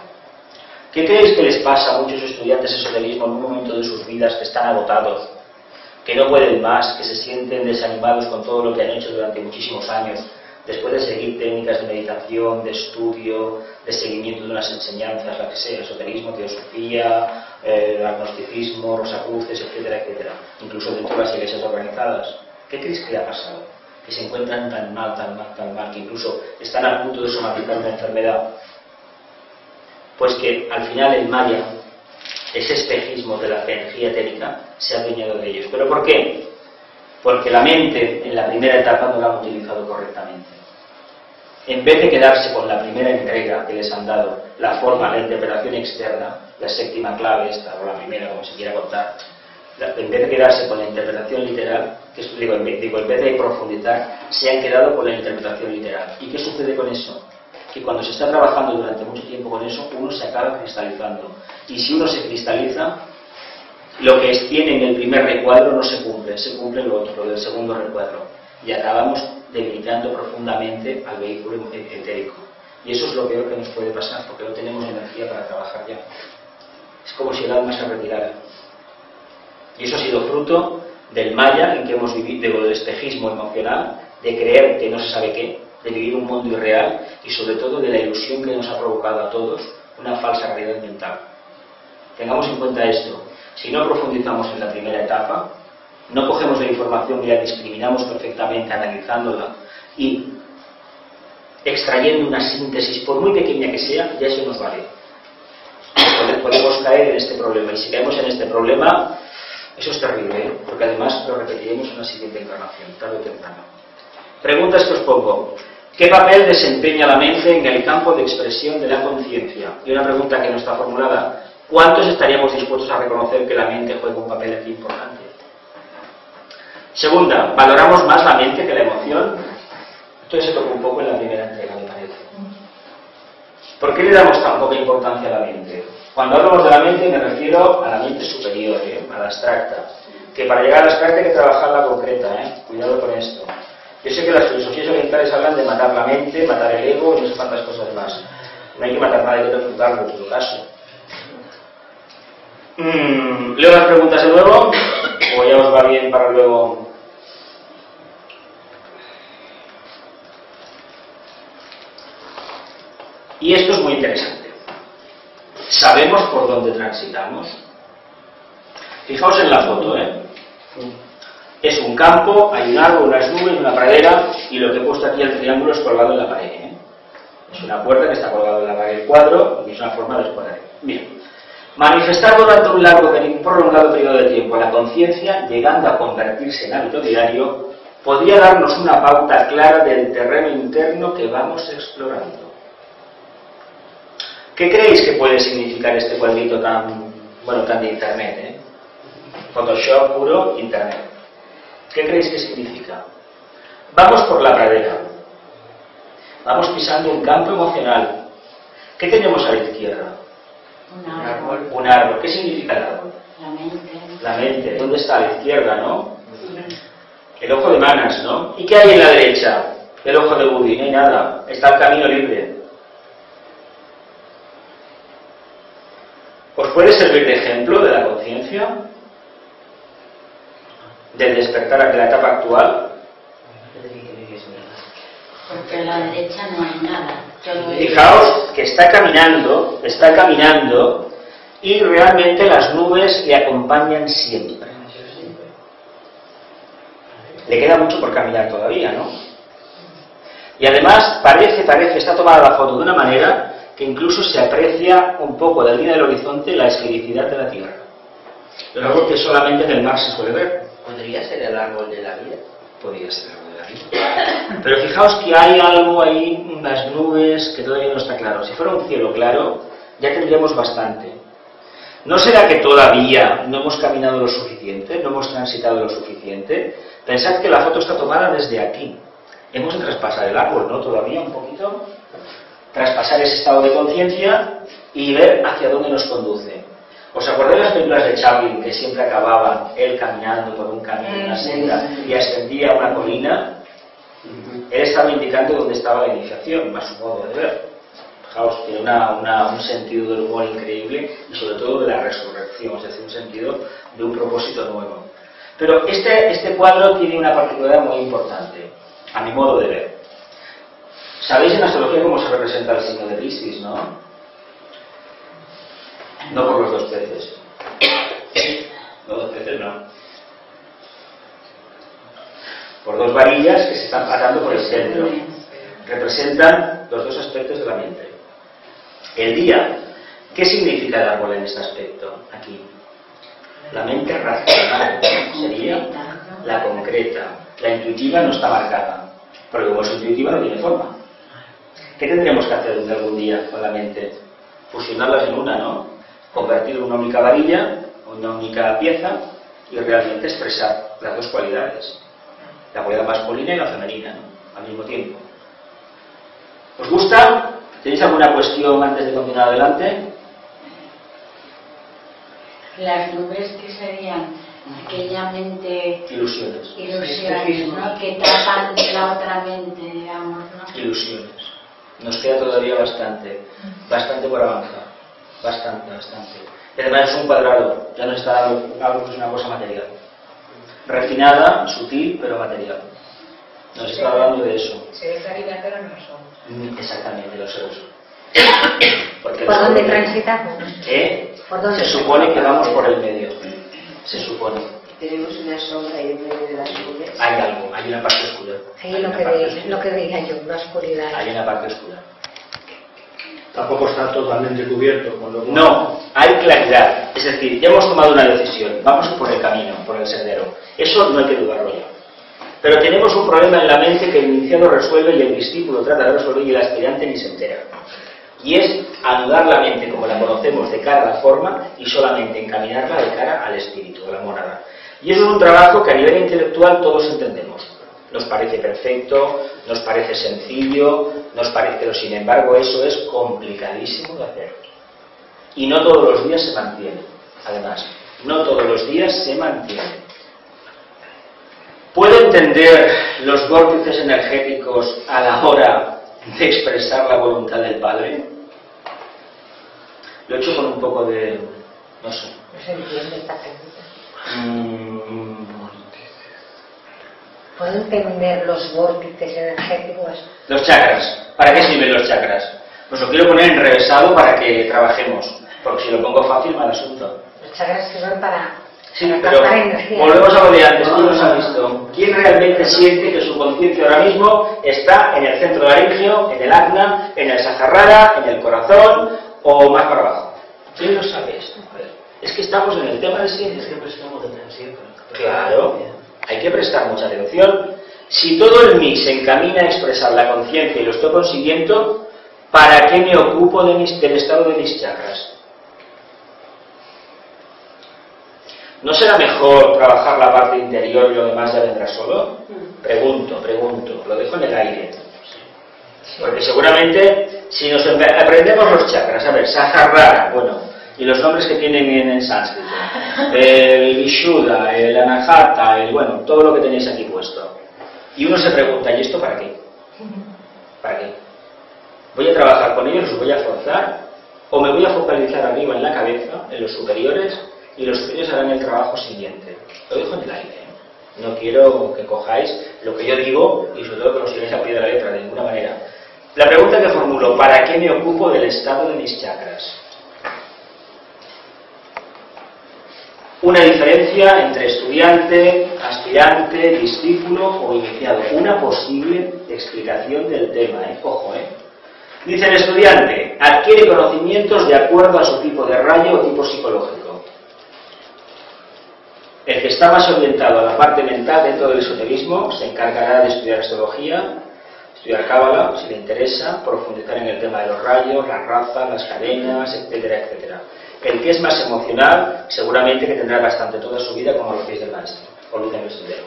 ¿Qué creéis que les pasa a muchos estudiantes de esoterismo en un momento de sus vidas que están agotados, que no pueden más, que se sienten desanimados con todo lo que han hecho durante muchísimos años, después de seguir técnicas de meditación, de estudio, de seguimiento de unas enseñanzas, la que sea, esoterismo, teosofía, agnosticismo, rosacruces, etcétera, etcétera, incluso dentro de las iglesias organizadas. ¿Qué creéis que le ha pasado? Que se encuentran tan mal, que incluso están a punto de somatizar una enfermedad. Pues que al final el Maya, ese espejismo de la energía etérica, se ha adueñado de ellos. ¿Pero por qué? Porque la mente en la primera etapa no la han utilizado correctamente. En vez de quedarse con la primera entrega que les han dado, la forma, la interpretación externa, la séptima clave esta, o la primera, como se quiera contar, en vez de quedarse con la interpretación literal, en vez de profundizar, se han quedado con la interpretación literal. ¿Y qué sucede con eso? Que cuando se está trabajando durante mucho tiempo con eso, uno se acaba cristalizando. Y si uno se cristaliza, lo que tiene en el primer recuadro no se cumple lo otro, lo del segundo recuadro. Y acabamos debilitando profundamente al vehículo etérico. Y eso es lo peor que nos puede pasar, porque no tenemos energía para trabajar ya. Es como si el alma se retirara. Y eso ha sido fruto del Maya en que hemos vivido, del espejismo emocional, de creer que no se sabe qué, de vivir un mundo irreal y sobre todo de la ilusión que nos ha provocado a todos una falsa realidad mental. Tengamos en cuenta esto. Si no profundizamos en la primera etapa, no cogemos la información y la discriminamos perfectamente analizándola y extrayendo una síntesis, por muy pequeña que sea, ya eso nos vale. Podemos caer en este problema, y si caemos en este problema, eso es terrible, ¿eh? Porque además lo repetiremos en la siguiente encarnación, tarde o temprano. Preguntas que os pongo. ¿Qué papel desempeña la mente en el campo de expresión de la conciencia? Y una pregunta que no está formulada. ¿Cuántos estaríamos dispuestos a reconocer que la mente juega un papel aquí importante? Segunda, ¿valoramos más la mente que la emoción? Esto se tocó un poco en la primera entrega, me parece. ¿Por qué le damos tan poca importancia a la mente? Cuando hablamos de la mente me refiero a la mente superior, a la abstracta. Que para llegar a la abstracta hay que trabajar la concreta, cuidado con esto. Yo sé que las filosofías orientales hablan de matar la mente, matar el ego y no sé cuántas cosas más. No hay que matar nada, hay que transmutarlo en todo caso. ¿Leo las preguntas de nuevo? ¿O ya os va bien para luego? Y esto es muy interesante. ¿Sabemos por dónde transitamos? Fijaos en la foto, Es un campo, hay un árbol, unas nubes, una pradera, y lo que he puesto aquí, el triángulo, es colgado en la pared. Es una puerta que está colgada en la pared del cuadro, y es una forma de exponer. Bien. Manifestar durante un largo y prolongado periodo de tiempo la conciencia, llegando a convertirse en hábito diario, podría darnos una pauta clara del terreno interno que vamos explorando. ¿Qué creéis que puede significar este cuadrito tan de internet? Photoshop puro, internet. ¿Qué creéis que significa? Vamos por la pradera. Vamos pisando un campo emocional. ¿Qué tenemos a la izquierda? Un árbol. ¿Qué significa el árbol? La mente. La mente. ¿Dónde está? A la izquierda, ¿no? El ojo de Manas, ¿no? ¿Y qué hay en la derecha? El ojo de Budi. No hay nada. Está el camino libre. ¿Os puede servir de ejemplo de la conciencia? Del despertar a la etapa actual. Porque a la derecha no hay nada. Fijaos que está caminando y realmente las nubes le acompañan siempre. Le queda mucho por caminar todavía, ¿no? Y además parece, está tomada la foto de una manera que incluso se aprecia un poco de la línea del horizonte la esfericidad de la Tierra. Algo que solamente en el mar se suele ver. ¿Podría ser el árbol de la vida? Podría ser el árbol de la vida. Pero fijaos que hay algo ahí, unas nubes, que todavía no está claro. Si fuera un cielo claro, ya tendríamos bastante. ¿No será que todavía no hemos caminado lo suficiente, no hemos transitado lo suficiente? Pensad que la foto está tomada desde aquí. Hemos de traspasar el árbol, ¿no? Todavía un poquito. Traspasar ese estado de conciencia y ver hacia dónde nos conduce. ¿Os acordáis de las películas de Chaplin que siempre acababan él caminando por un camino, una senda, y ascendía a una colina? Él estaba indicando dónde estaba la iniciación, más su modo de ver. Fijaos, tiene un sentido del humor increíble y sobre todo de la resurrección, es decir, un sentido de un propósito nuevo. Pero este cuadro tiene una particularidad muy importante, a mi modo de ver. ¿Sabéis en astrología cómo se representa el signo de Piscis, no? No por los dos peces. Los dos peces no. Por dos varillas que se están pasando por el centro. Representan los dos aspectos de la mente. El día. ¿Qué significa el árbol en este aspecto? Aquí. La mente racional sería la concreta. La intuitiva no está marcada. Porque como es intuitiva no tiene forma. ¿Qué tendremos que hacer algún día con la mente? Fusionarlas en una, ¿no? Convertirlo en una única varilla, una única pieza y realmente expresar las dos cualidades. La cualidad masculina y la femenina, ¿no? Al mismo tiempo. ¿Os gusta? ¿Tenéis alguna cuestión antes de continuar adelante? Las nubes que serían aquella mente... Ilusiones. Ilusiones, ¿no? Que tapan la otra mente, digamos, ¿no? Ilusiones. Nos queda todavía bastante por avanzar. Bastante. Y además es un cuadrado. Ya nos está dando algo que es una cosa material. Refinada, sutil, pero material. Nos está hablando de eso. Se ve claridad, pero no son. Exactamente, los seres. ¿Por dónde transitamos? ¿Por dónde se supone que vamos por el medio. Se supone. Tenemos una sombra ahí en medio de las nubes. Hay algo, hay una parte oscura. Ahí lo que veía yo, la oscuridad. Hay una parte oscura. Tampoco está totalmente cubierto. No, hay claridad. Es decir, ya hemos tomado una decisión. Vamos por el camino, por el sendero. Eso no hay que dudarlo ya. Pero tenemos un problema en la mente que el iniciado resuelve y el discípulo trata de resolver y el aspirante ni se entera. Y es anudar la mente como la conocemos de cara a la forma y solamente encaminarla de cara al espíritu, a la mónada. Y eso es un trabajo que a nivel intelectual todos entendemos. Nos parece perfecto, nos parece sencillo, pero sin embargo eso es complicadísimo de hacer. Y no todos los días se mantiene, además. No todos los días se mantiene. ¿Puedo entender los vórtices energéticos a la hora de expresar la voluntad del Padre? Lo he hecho con un poco de... no sé. No se entiende esta pregunta. ¿Puedo entender los vórtices energéticos? Los chakras. ¿Para qué sirven los chakras? Pues lo quiero poner enrevesado para que trabajemos. Porque si lo pongo fácil, mal asunto. Los chakras sirven para... Sí, pero volvemos a lo de antes. ¿Quién nos ha visto? ¿Quién realmente siente que su conciencia ahora mismo está en el centro laríngeo, en el ajna, en el sahasrara, en el corazón o más para abajo? ¿Quién lo sabe esto? A ver, es que estamos en el tema de siempre. Es que prestamos atención. Claro, hay que prestar mucha atención. Si todo el mí se encamina a expresar la conciencia y lo estoy consiguiendo, ¿para qué me ocupo del estado de mis chakras? ¿No será mejor trabajar la parte interior y lo demás ya vendrá solo? Pregunto, lo dejo en el aire. Porque seguramente, si nos aprendemos los chakras, a ver, Sahasrara, bueno, y los nombres que tienen en sánscrito, el Vishuddha, el Anahata, bueno, todo lo que tenéis aquí puesto. Y uno se pregunta, ¿y esto para qué? ¿Para qué? ¿Voy a trabajar con ellos, los voy a forzar? ¿O me voy a focalizar arriba en la cabeza, en los superiores? Y los superiores harán el trabajo siguiente. Lo dejo en el aire. No quiero que cojáis lo que yo digo y sobre todo que lo sigáis a pie de la letra, de ninguna manera. La pregunta que formulo, ¿para qué me ocupo del estado de mis chakras? Una diferencia entre estudiante, aspirante, discípulo o iniciado. Una posible explicación del tema, ojo, Dice el estudiante, adquiere conocimientos de acuerdo a su tipo de rayo o tipo psicológico. El que está más orientado a la parte mental dentro del esoterismo se encargará de estudiar astrología, estudiar cábala, si le interesa, profundizar en el tema de los rayos, las razas, las cadenas, etcétera, etcétera. El que es más emocional, seguramente que tendrá bastante toda su vida como a los pies del maestro, o luz en el sendero.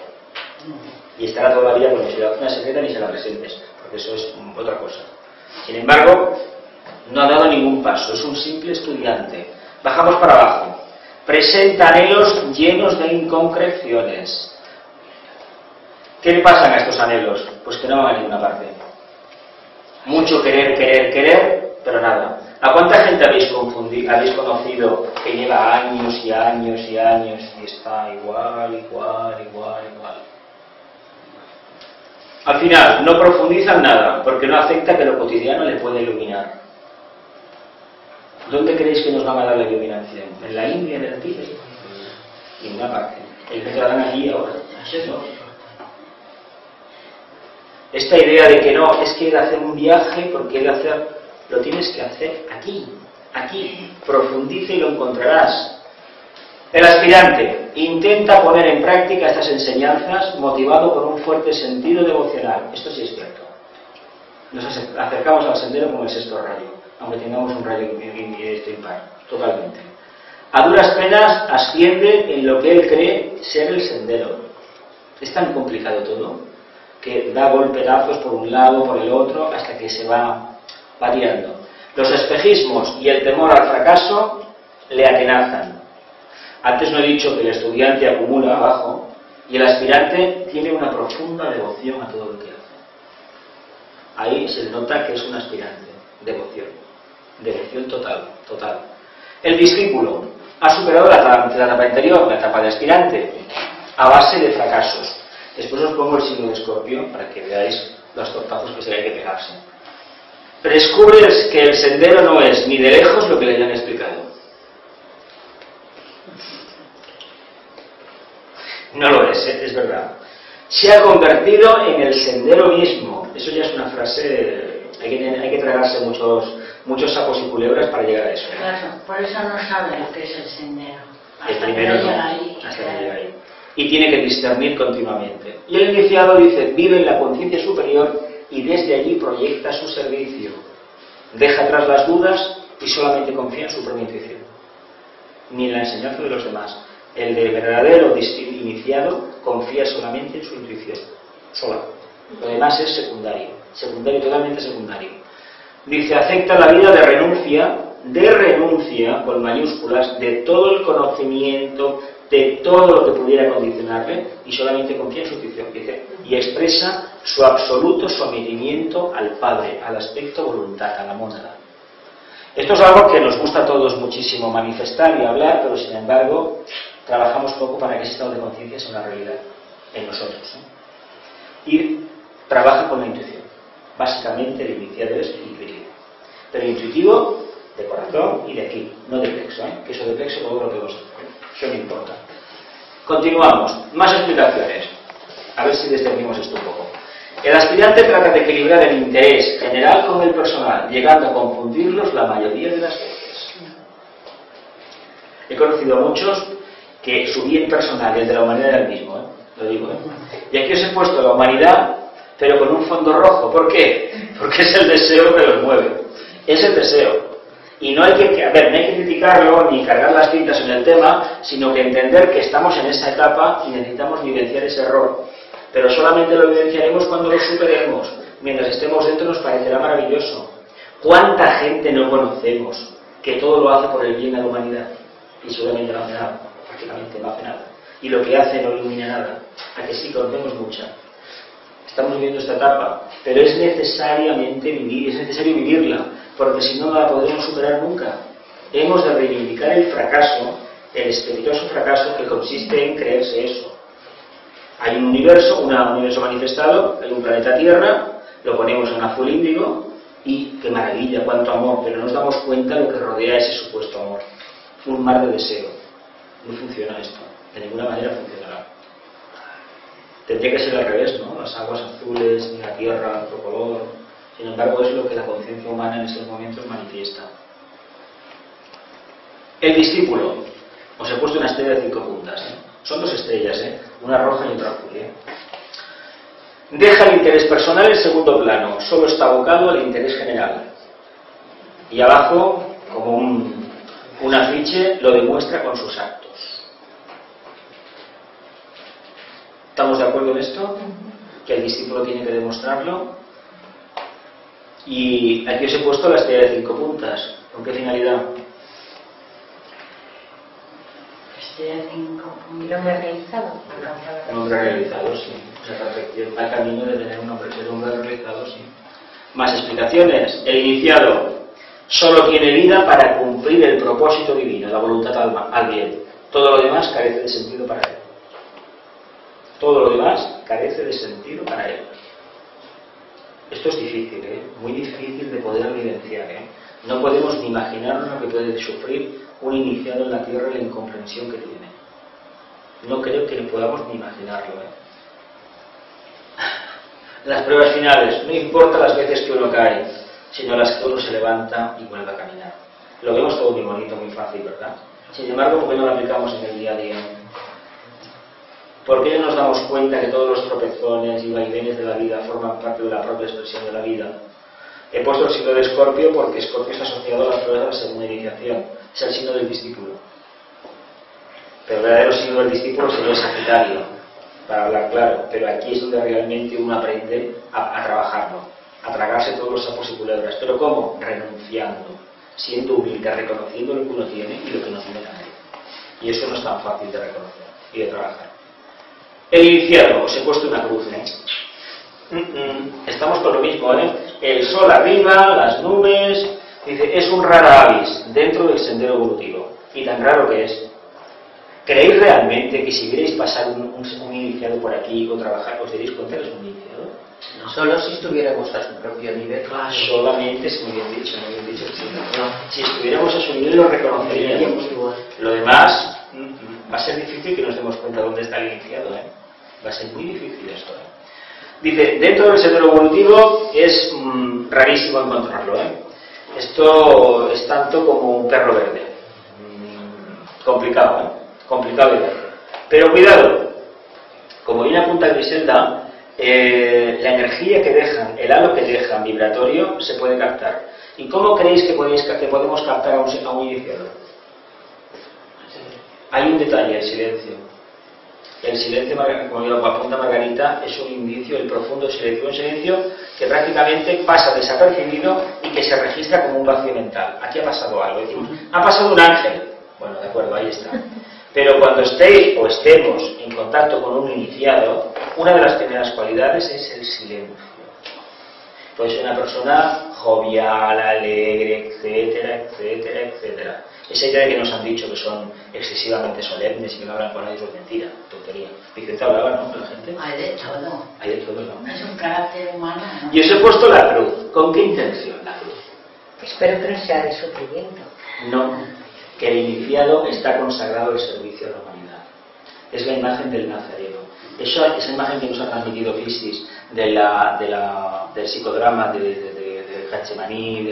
Y estará toda la vida con la doctrina secreta ni se la presentes, porque eso es otra cosa. Sin embargo, no ha dado ningún paso, es un simple estudiante. Bajamos para abajo. Presenta anhelos llenos de inconcreciones. ¿Qué le pasan a estos anhelos? Pues que no van a ninguna parte. Mucho querer, pero nada. ¿A cuánta gente habéis conocido que lleva años y años y años y está igual? Al final, no profundizan nada, porque no acepta que lo cotidiano le puede iluminar. ¿Dónde creéis que nos van a dar la iluminación? ¿En la India, en el Tíbet? Y en una parte. El que te la dan aquí ahora. ¿No? Esta idea de que no, es que he de hacer un viaje porque he de hacer, lo tienes que hacer aquí. Profundiza y lo encontrarás. El aspirante intenta poner en práctica estas enseñanzas motivado por un fuerte sentido devocional. Esto sí es cierto. Nos acercamos al sendero con el sexto rayo, aunque tengamos un rayo impar, totalmente. A duras penas asciende en lo que él cree ser el sendero. Es tan complicado todo que da golpetazos por un lado, por el otro, hasta que se va variando. Los espejismos y el temor al fracaso le atenazan. Antes no he dicho que el estudiante acumula abajo y el aspirante tiene una profunda devoción a todo lo que hace. Ahí se nota que es un aspirante. Devoción total. El discípulo ha superado la etapa anterior, la etapa de aspirante, a base de fracasos. Después os pongo el signo de Escorpio para que veáis los tortazos que se hay que pegarse. Pero descubres que el sendero no es ni de lejos lo que le hayan explicado. No lo es verdad. Se ha convertido en el sendero mismo. Eso ya es una frase, hay que tragarse muchos sapos y culebras para llegar a eso. Claro, por eso no sabe lo que es el sendero. Hasta que llega ahí. Y tiene que discernir continuamente. Y el iniciado dice, vive en la conciencia superior y desde allí proyecta su servicio. Deja atrás las dudas y solamente confía en su propia intuición. Ni en la enseñanza de los demás. El de verdadero iniciado confía solamente en su intuición. Sola. Lo demás es secundario. Totalmente secundario. Dice, acepta la vida de renuncia, con mayúsculas, de todo el conocimiento, de todo lo que pudiera condicionarle, y solamente confía en su intuición. Dice, y expresa su absoluto sometimiento al Padre, al aspecto voluntad, a la mónada. Esto es algo que nos gusta a todos muchísimo manifestar y hablar, pero sin embargo trabajamos poco para que ese estado de conciencia sea una realidad en nosotros, ¿no? Y trabaja con la intuición. Básicamente el iniciado es intuitivo. Pero intuitivo de corazón y de aquí, no de plexo, que eso de plexo todo lo que vos eso no importa. Continuamos. Más explicaciones. A ver si distinguimos esto un poco. El aspirante trata de equilibrar el interés general con el personal, llegando a confundirlos la mayoría de las veces. He conocido a muchos que su bien personal y el de la humanidad era el mismo, lo digo. Y aquí os he puesto la humanidad, pero con un fondo rojo. ¿Por qué? Porque es el deseo que los mueve. Es el deseo. Y no hay que criticarlo ni cargar las tintas en el tema, sino que entender que estamos en esa etapa y necesitamos vivenciar ese error. Pero solamente lo vivenciaremos cuando lo superemos. Mientras estemos dentro nos parecerá maravilloso. ¿Cuánta gente no conocemos que todo lo hace por el bien de la humanidad? Y seguramente no hace nada, prácticamente no hace nada. Y lo que hace no ilumina nada. ¿A que sí conocemos mucha? Estamos viviendo esta etapa, pero es necesario vivirla, porque si no, no la podremos superar nunca. Hemos de reivindicar el fracaso, el estrepitoso fracaso que consiste en creerse eso. Hay un universo manifestado, hay un planeta Tierra, lo ponemos en azul índigo y qué maravilla, cuánto amor, pero no nos damos cuenta de lo que rodea ese supuesto amor. Un mar de deseo. No funciona esto, de ninguna manera funcionará. Tendría que ser al revés, ¿no? Las aguas azules, la tierra, otro color. Sin embargo, es lo que la conciencia humana en estos momentos manifiesta. El discípulo. Os he puesto una estrella de 5 puntas. Son 2 estrellas, una roja y otra azul. Deja el interés personal en segundo plano. Solo está abocado al interés general. Y abajo, como un afiche, lo demuestra con sus actos. ¿Estamos de acuerdo en esto? Que el discípulo tiene que demostrarlo. Y aquí os he puesto la estrella de 5 puntas. ¿Con qué finalidad? Estrella de 5 puntas. ¿Un hombre realizado? Un hombre realizado, sí. O sea, perfección. Va camino de tener un hombre realizado, sí. Más explicaciones. El iniciado Solo tiene vida para cumplir el propósito divino, la voluntad al bien. Todo lo demás carece de sentido para él. Todo lo demás carece de sentido para él. Esto es difícil, muy difícil de poder vivenciar. No podemos ni imaginarnos lo que puede sufrir un iniciado en la tierra y la incomprensión que tiene. No creo que podamos ni imaginarlo. Las pruebas finales, no importa las veces que uno cae, sino las que uno se levanta y vuelve a caminar. Lo vemos todo muy bonito, muy fácil, ¿verdad? Sin embargo, ¿por qué no lo aplicamos en el día a día? ¿Por qué no nos damos cuenta que todos los tropezones y vaivenes de la vida forman parte de la propia expresión de la vida? He puesto el signo de Escorpio porque Escorpio está asociado a las pruebas de la segunda iniciación. Es el signo del discípulo. Pero el verdadero signo del discípulo es el Sagitario, para hablar claro. Pero aquí es donde realmente uno aprende a trabajarlo, a tragarse todos los sapos y culebras. ¿Pero cómo? Renunciando, siendo humilde, reconociendo lo que uno tiene y lo que no tiene nadie. Y eso no es tan fácil de reconocer y de trabajar. El iniciado, os he puesto una cruz, Estamos con lo mismo, El sol arriba, las nubes. Dice, es un rara avis dentro del sendero evolutivo. Y tan raro que es. ¿Creéis realmente que si vierais pasar un iniciado por aquí o trabajar, os daréis cuenta que es un iniciado? No. Solo si estuviéramos a su propio nivel. Claro. Solamente es muy bien dicho, sí. No. Si estuviéramos a su nivel lo reconoceríamos. Lo demás va a ser difícil que nos demos cuenta de dónde está el iniciado, Va a ser muy difícil esto, Dice, dentro del sendero evolutivo es rarísimo encontrarlo, Esto es tanto como un perro verde. Complicado, complicado de ver. Pero cuidado, como bien apunta Griselda, la energía que dejan, el halo que dejan vibratorio se puede captar. ¿Y cómo creéis que podemos captar a un iniciado? Hay un detalle, el silencio. El silencio, como apunta Margarita, es un indicio del profundo silencio. Un silencio que prácticamente pasa desapercibido y que se registra como un vacío mental. Aquí ha pasado algo. Decimos, ha pasado un ángel. Bueno, de acuerdo, ahí está. Pero cuando estéis o estemos en contacto con un iniciado, una de las primeras cualidades es el silencio. Puede ser una persona jovial, alegre, etcétera, etcétera, etcétera. Esa idea de que nos han dicho que son excesivamente solemnes y que no hablan con nadie es mentira, tontería. Vicente hablaba, ¿no?, con la gente. Hay de todo. Hay de todo, ¿no? Es un carácter humano, ¿no? Y os he puesto la cruz. ¿Con qué intención la cruz? Espero que no sea de sufrimiento. No, que el iniciado está consagrado al servicio de la humanidad. Es la imagen del Nazareno. Esa imagen que nos ha transmitido Cristis del psicodrama de Getsemaní,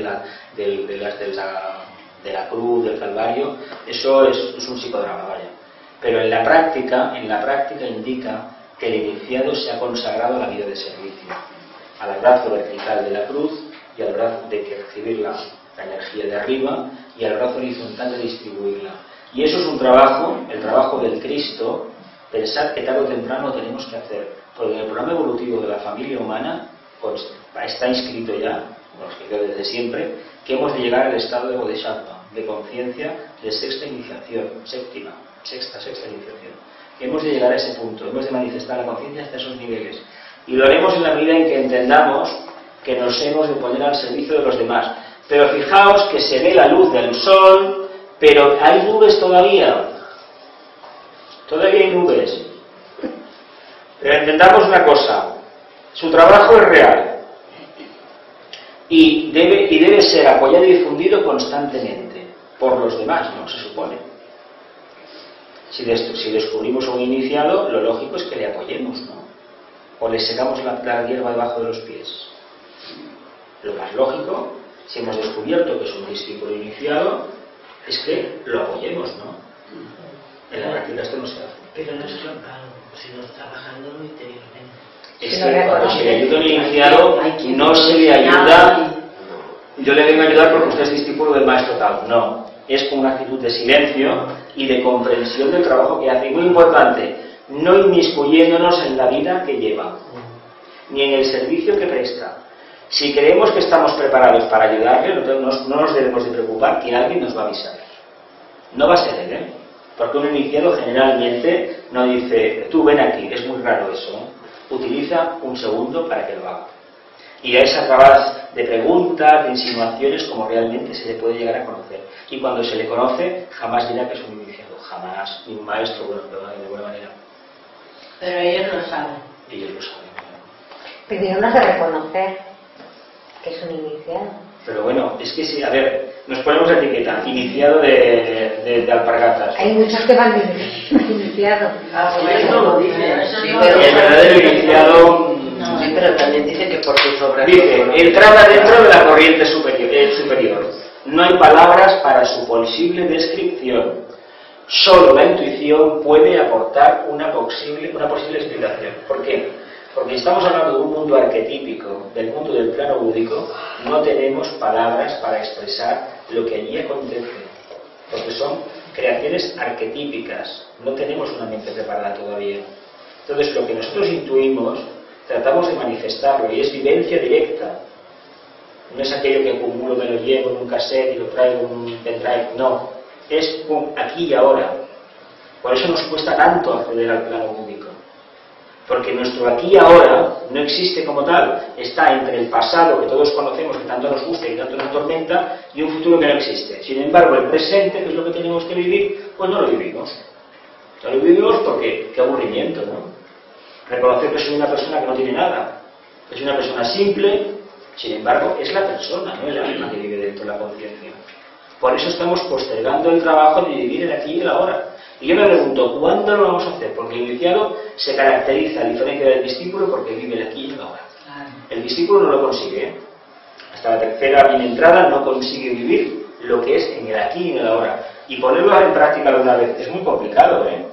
de la cruz, del Calvario, eso es un psicodrama, vaya. Pero en la práctica indica que el iniciado se ha consagrado a la vida de servicio, al brazo vertical de la cruz y al brazo de que recibir la energía de arriba y al brazo horizontal de distribuirla. Y eso es un trabajo, el trabajo del Cristo, pensar que tarde o temprano tenemos que hacer, porque en el programa evolutivo de la familia humana pues, está inscrito ya, bueno, escrito desde siempre, que hemos de llegar al estado de Bodhisattva, de conciencia de sexta iniciación, sexta iniciación. Que hemos de llegar a ese punto, hemos de manifestar la conciencia hasta esos niveles. Y lo haremos en la medida en que entendamos que nos hemos de poner al servicio de los demás. Pero fijaos que se ve la luz del sol, pero hay nubes todavía. Todavía hay nubes. Pero entendamos una cosa, su trabajo es real. Y debe ser apoyado y difundido constantemente por los demás, ¿no? Se supone. Si descubrimos a un iniciado, lo lógico es que le apoyemos, ¿no? O le secamos la hierba debajo de los pies. Lo más lógico, si hemos descubierto que es un discípulo iniciado, es que lo apoyemos, ¿no? En la práctica esto no se hace. Pero no es claro, sino trabajándolo interiormente. Es que cuando se le ayuda a un iniciado, no se le ayuda, yo le vengo a ayudar porque usted es discípulo del maestro tal. No, es con una actitud de silencio y de comprensión del trabajo que hace. Y muy importante, no inmiscuyéndonos en la vida que lleva, ni en el servicio que presta. Si creemos que estamos preparados para ayudarle, no nos debemos de preocupar que alguien nos va a avisar. No va a ser él, porque un iniciado generalmente no dice, tú ven aquí, es muy raro eso, Utiliza un segundo para que lo haga. Y es a través de preguntas, de insinuaciones, como realmente se le puede llegar a conocer. Y cuando se le conoce, jamás dirá que es un iniciado, jamás, ni un maestro, bueno, de buena manera. Pero ellos lo saben. Ellos lo saben. Pero yo no sé reconocer que es un iniciado. Pero bueno, es que sí, a ver, nos ponemos la etiqueta, iniciado de alpargatas. Hay muchos que van iniciados. Eso lo dice. Sí, El verdadero iniciado... Sí, pero también dice que por sus obras... Dice, entraba dentro de la corriente superior. No hay palabras para su posible descripción. Solo la intuición puede aportar una posible explicación. ¿Por qué? Porque estamos hablando de un mundo arquetípico, del mundo del plano búdico, no tenemos palabras para expresar lo que allí acontece. Porque son creaciones arquetípicas, no tenemos una mente preparada todavía. Entonces, lo que nosotros intuimos, tratamos de manifestarlo y es vivencia directa. No es aquello que acumulo, me lo llevo en un cassette y lo traigo en un pendrive, no. Es aquí y ahora. Por eso nos cuesta tanto acceder al plano búdico. Porque nuestro aquí y ahora no existe como tal. Está entre el pasado que todos conocemos, que tanto nos gusta y tanto nos atormenta, y un futuro que no existe. Sin embargo, el presente, que es lo que tenemos que vivir, pues no lo vivimos. No lo vivimos porque, qué aburrimiento, ¿no? Reconocer que soy una persona que no tiene nada. Que soy una persona simple, sin embargo, es la persona, no el alma que vive dentro de la conciencia. Por eso estamos postergando el trabajo de vivir el aquí y el ahora. Y yo me pregunto, ¿cuándo lo vamos a hacer? Porque el iniciado se caracteriza, a diferencia del discípulo, porque vive el aquí y el ahora. El discípulo no lo consigue, ¿eh? Hasta la tercera bien entrada no consigue vivir lo que es en el aquí y en el ahora. Y ponerlo en práctica alguna vez es muy complicado, ¿eh?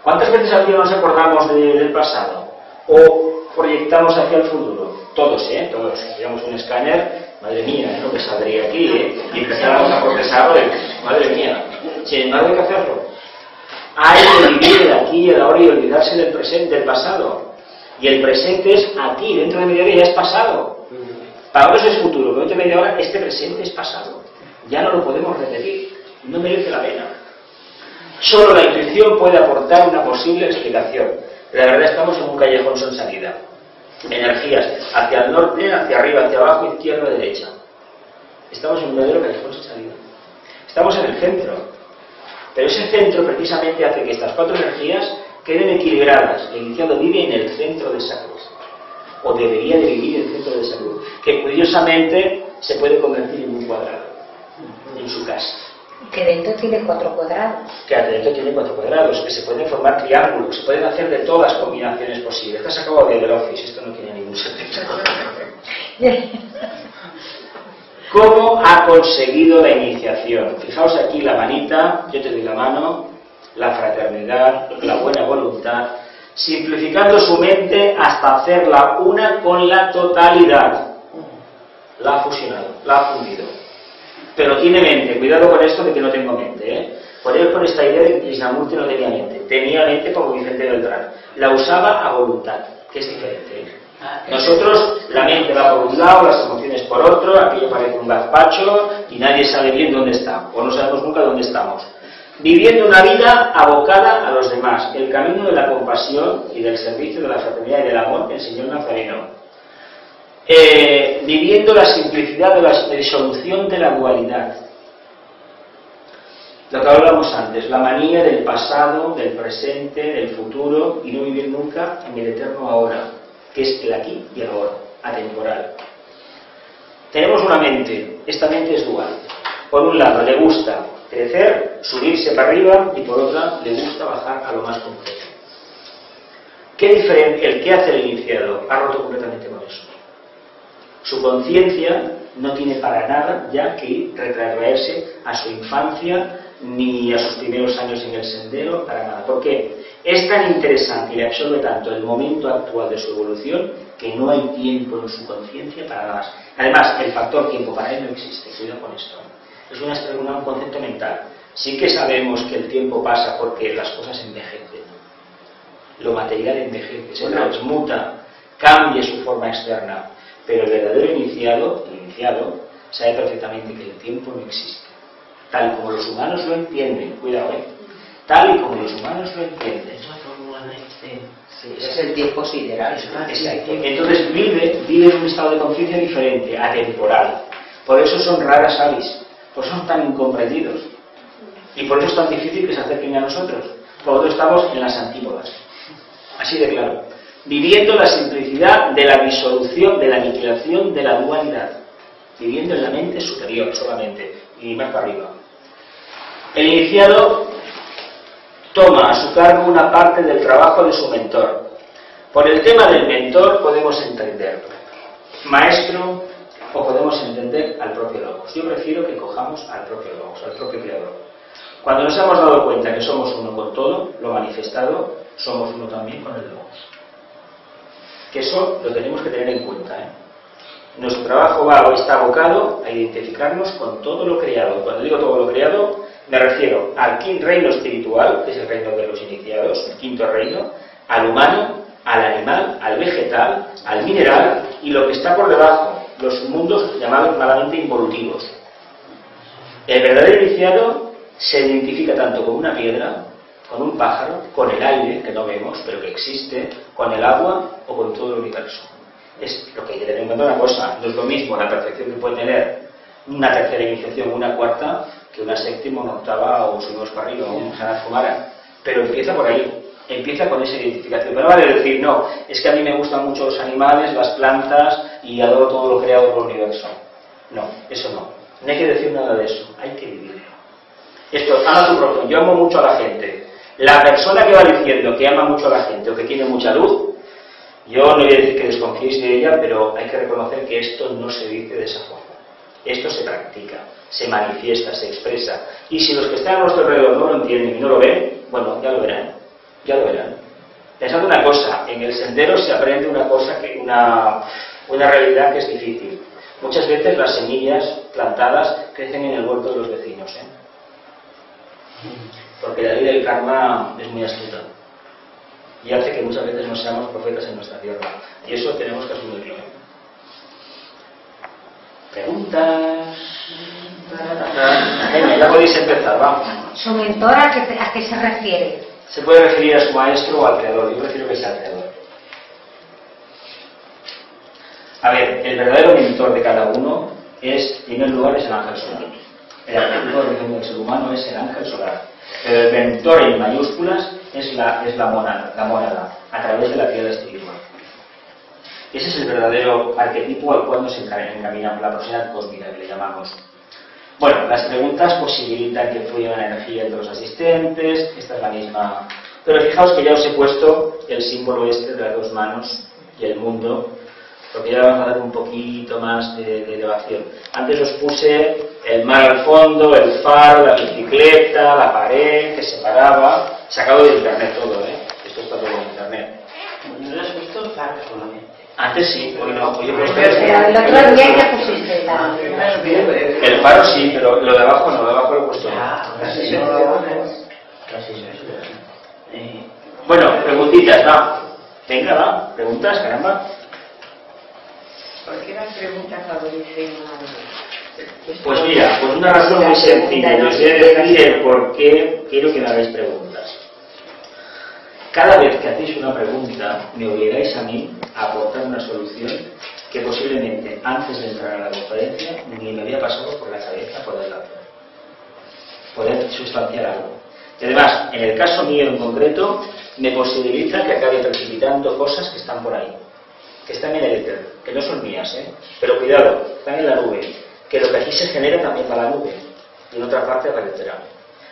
¿Cuántas veces al día nos acordamos del pasado? ¿O proyectamos hacia el futuro? Todos, ¿eh? Todos. Si tuviéramos un escáner, madre mía, lo que saldría aquí, ¿eh? Y empezáramos a procesarlo, madre mía. Sin embargo, hay que hacerlo. Hay que vivir el aquí y el ahora y olvidarse del presente, del pasado. Y el presente es aquí, dentro de media hora ya es pasado. Para nosotros es futuro, pero dentro de media hora este presente es pasado. Ya no lo podemos repetir. No merece la pena. Solo la intuición puede aportar una posible explicación. La verdad, estamos en un callejón sin salida. Energías hacia el norte, hacia arriba, hacia abajo, izquierda, derecha. Estamos en un verdadero callejón sin salida. Estamos en el centro. Pero ese centro precisamente hace que estas cuatro energías queden equilibradas. El iniciado vive en el centro de esa cruz. O debería de vivir en el centro de esa cruz. Que curiosamente se puede convertir en un cuadrado. En su casa. Que dentro tiene 4 cuadrados. Que adentro tiene 4 cuadrados, que se pueden formar triángulos, se pueden hacer de todas las combinaciones posibles. Esto se acaba de ver el Office, esto no tiene ningún sentido. ¿Cómo ha conseguido la iniciación? Fijaos aquí la manita, yo te doy la mano, la fraternidad, la buena voluntad, simplificando su mente hasta hacerla una con la totalidad. La ha fusionado, la ha fundido. Pero tiene mente, cuidado con esto de que no tengo mente, ¿eh? Por ello, por esta idea de que Krishnamurti no tenía mente como Vicente Beltrán. La usaba a voluntad, que es diferente, ¿eh? Nosotros, la mente va por un lado, las emociones por otro, aquello parece un gazpacho y nadie sabe bien dónde está, o no sabemos nunca dónde estamos. Viviendo una vida abocada a los demás, el camino de la compasión y del servicio, de la fraternidad y del amor que enseñó el Nazareno. Viviendo la simplicidad de la disolución de la dualidad. Lo que hablábamos antes, la manía del pasado, del presente, del futuro y no vivir nunca en el eterno ahora, que es el aquí y el ahora, atemporal. Tenemos una mente, esta mente es dual. Por un lado le gusta crecer, subirse para arriba y por otra le gusta bajar a lo más concreto. ¿Qué diferencia? El que hace el iniciado ha roto completamente con eso. Su conciencia no tiene para nada ya que retraerse a su infancia ni a sus primeros años en el sendero, para nada. ¿Por qué? Es tan interesante y le absorbe tanto el momento actual de su evolución que no hay tiempo en su conciencia para nada más. Además, el factor tiempo para él no existe, cuidado con esto. Es un concepto mental. Sí que sabemos que el tiempo pasa porque las cosas envejecen. Lo material envejece, se transmuta, cambia su forma externa. Pero el verdadero iniciado, sabe perfectamente que el tiempo no existe. Tal y como los humanos lo entienden, cuidado, tal y como los humanos lo entienden. Esa fórmula de Einstein Sí, es el tiempo sideral. Exacto. Entonces vive en un estado de conciencia diferente, atemporal. Por eso son raras avis, por eso son tan incomprendidos. Y por eso es tan difícil que se acerquen a nosotros. Por eso estamos en las antípodas. Así de claro. Viviendo la simplicidad de la disolución, de la aniquilación de la dualidad. Viviendo en la mente superior solamente. Y más para arriba. El iniciado toma a su cargo una parte del trabajo de su mentor. Por el tema del mentor podemos entender maestro o podemos entender al propio Logos. Yo prefiero que cojamos al propio Logos, al propio Creador. Cuando nos hemos dado cuenta que somos uno con todo, lo manifestado, somos uno también con el Logos. Que eso lo tenemos que tener en cuenta, ¿eh? Nuestro trabajo está abocado a identificarnos con todo lo creado. Cuando digo todo lo creado, me refiero al quinto reino espiritual, que es el reino de los iniciados, el quinto reino, al humano, al animal, al vegetal, al mineral y lo que está por debajo, los mundos llamados malamente involutivos. El verdadero iniciado se identifica tanto con una piedra, con un pájaro, con el aire, que no vemos, pero que existe, con el agua o con todo el universo. Es lo que hay que tener en cuenta una cosa, no es lo mismo la perfección que puede tener una tercera iniciación, una cuarta, que una séptima, una octava o subimos para arriba, o un Sanat Kumara. Pero empieza por ahí, empieza con esa identificación. Pero no vale decir, no, es que a mí me gustan mucho los animales, las plantas y adoro todo lo creado por el universo. No, eso no. No hay que decir nada de eso, hay que vivirlo. Esto, ama tu prójimo. Yo amo mucho a la gente. La persona que va diciendo que ama mucho a la gente o que tiene mucha luz, yo no voy a decir que desconfiéis de ella, pero hay que reconocer que esto no se dice de esa forma. Esto se practica, se manifiesta, se expresa. Y si los que están a nuestro alrededor no lo entienden y no lo ven, bueno, ya lo verán. Ya lo verán. Pensad una cosa, en el sendero se aprende una cosa, una realidad que es difícil. Muchas veces las semillas plantadas crecen en el huerto de los vecinos, ¿eh? Porque la ley del karma es muy astuta y hace que muchas veces no seamos profetas en nuestra tierra, y eso tenemos que asumirlo. ¿Preguntas? Venga, ya podéis empezar, vamos. ¿Su mentor a qué se refiere? Se puede referir a su maestro o al creador. Yo prefiero que sea el creador. A ver, el verdadero mentor de cada uno es, en primer lugar, es el ángel solar. El arquetipo del ser humano es el ángel solar. Pero el mentor en mayúsculas es la mónada, a través de la piedra espiritual. Ese es el verdadero arquetipo al cual nos encaminamos, la proximidad cósmica que le llamamos. Bueno, las preguntas posibilitan que fluya una energía entre los asistentes, esta es la misma. Pero fijaos que ya os he puesto el símbolo este de las dos manos y el mundo, porque ya vamos a dar un poquito más de elevación. Antes os puse el mar al fondo, el faro, la bicicleta, la pared que separaba, sacado de internet todo, ¿eh? Esto está todo en internet. ¿No lo has visto el faro solamente? Antes sí, hoy no. Hoy he puesto El otro día ya pusiste el faro sí, pero lo de abajo no, lo de abajo lo he puesto. Bueno, preguntitas, va. Venga, va, preguntas, caramba. ¿Por qué las preguntas favorecen Pues mira, pues una razón muy sencilla. Yo os voy a decir el por qué quiero que me hagáis preguntas. Cada vez que hacéis una pregunta, me obligáis a mí a aportar una solución que posiblemente antes de entrar a la conferencia ni me había pasado por la cabeza poder sustanciar algo. Y además, en el caso mío en concreto, me posibilita que acabe precipitando cosas que están por ahí, que están en el éter, que no son mías, pero cuidado, están en la nube, que lo que aquí se genera también va a la nube y en otra parte aparecerá.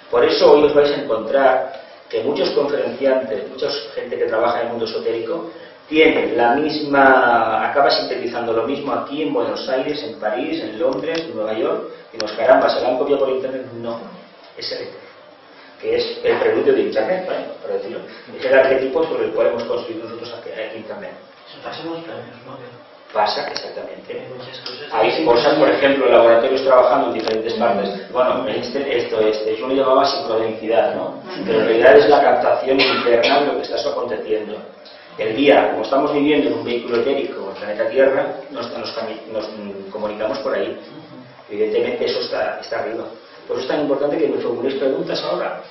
Por eso hoy os vais a encontrar que muchos conferenciantes, mucha gente que trabaja en el mundo esotérico, tienen la misma, acaba sintetizando lo mismo aquí en Buenos Aires, en París, en Londres, en Nueva York, y nos caramba, ¿se lo han copiado por internet? No, es el éter, que es el preludio de internet, ¿vale? Por decirlo. Es el arquetipo sobre el cual hemos construido nosotros aquí internet. Eso pasa en los planetas, ¿no? Pasa, exactamente. Muchas cosas. Hay cosas, por ejemplo, laboratorios trabajando en diferentes partes. Bueno, yo lo llamaba sincronicidad, ¿no? Pero en realidad es la captación interna de lo que está aconteciendo. El día, como estamos viviendo en un vehículo etérico en el planeta Tierra, nos comunicamos por ahí. Evidentemente eso está arriba. Por eso es tan importante que me formuléis preguntas ahora.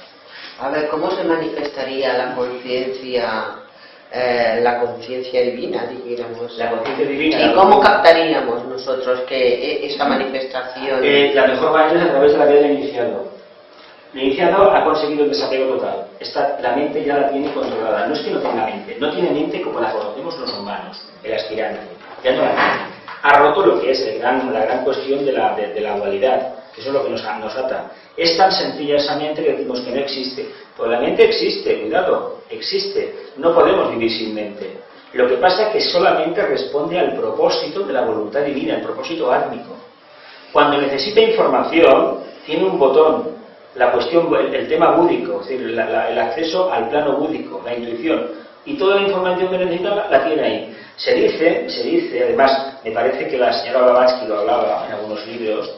A ver, ¿cómo se manifestaría la conciencia la conciencia divina, dijéramos. La conciencia divina. ¿Y cómo captaríamos nosotros que esa manifestación? La mejor manera es a través de la vida del iniciado. El iniciado ha conseguido el desapego total. La mente ya la tiene controlada. No es que no tenga mente, no tiene mente como la conocemos los humanos, el aspirante. Ya no la tiene. Ha roto lo que es la gran cuestión de la dualidad. Eso es lo que nos ata. Es tan sencilla esa mente que decimos que no existe. Pues la mente existe, cuidado, existe. No podemos vivir sin mente. Lo que pasa es que solamente responde al propósito de la voluntad divina, el propósito átmico. Cuando necesita información, tiene un botón. La cuestión, el tema búdico, es decir, el acceso al plano búdico, la intuición. Y toda la información que necesita la tiene ahí. Se dice, además, me parece que la señora Blavatsky lo hablaba en algunos libros,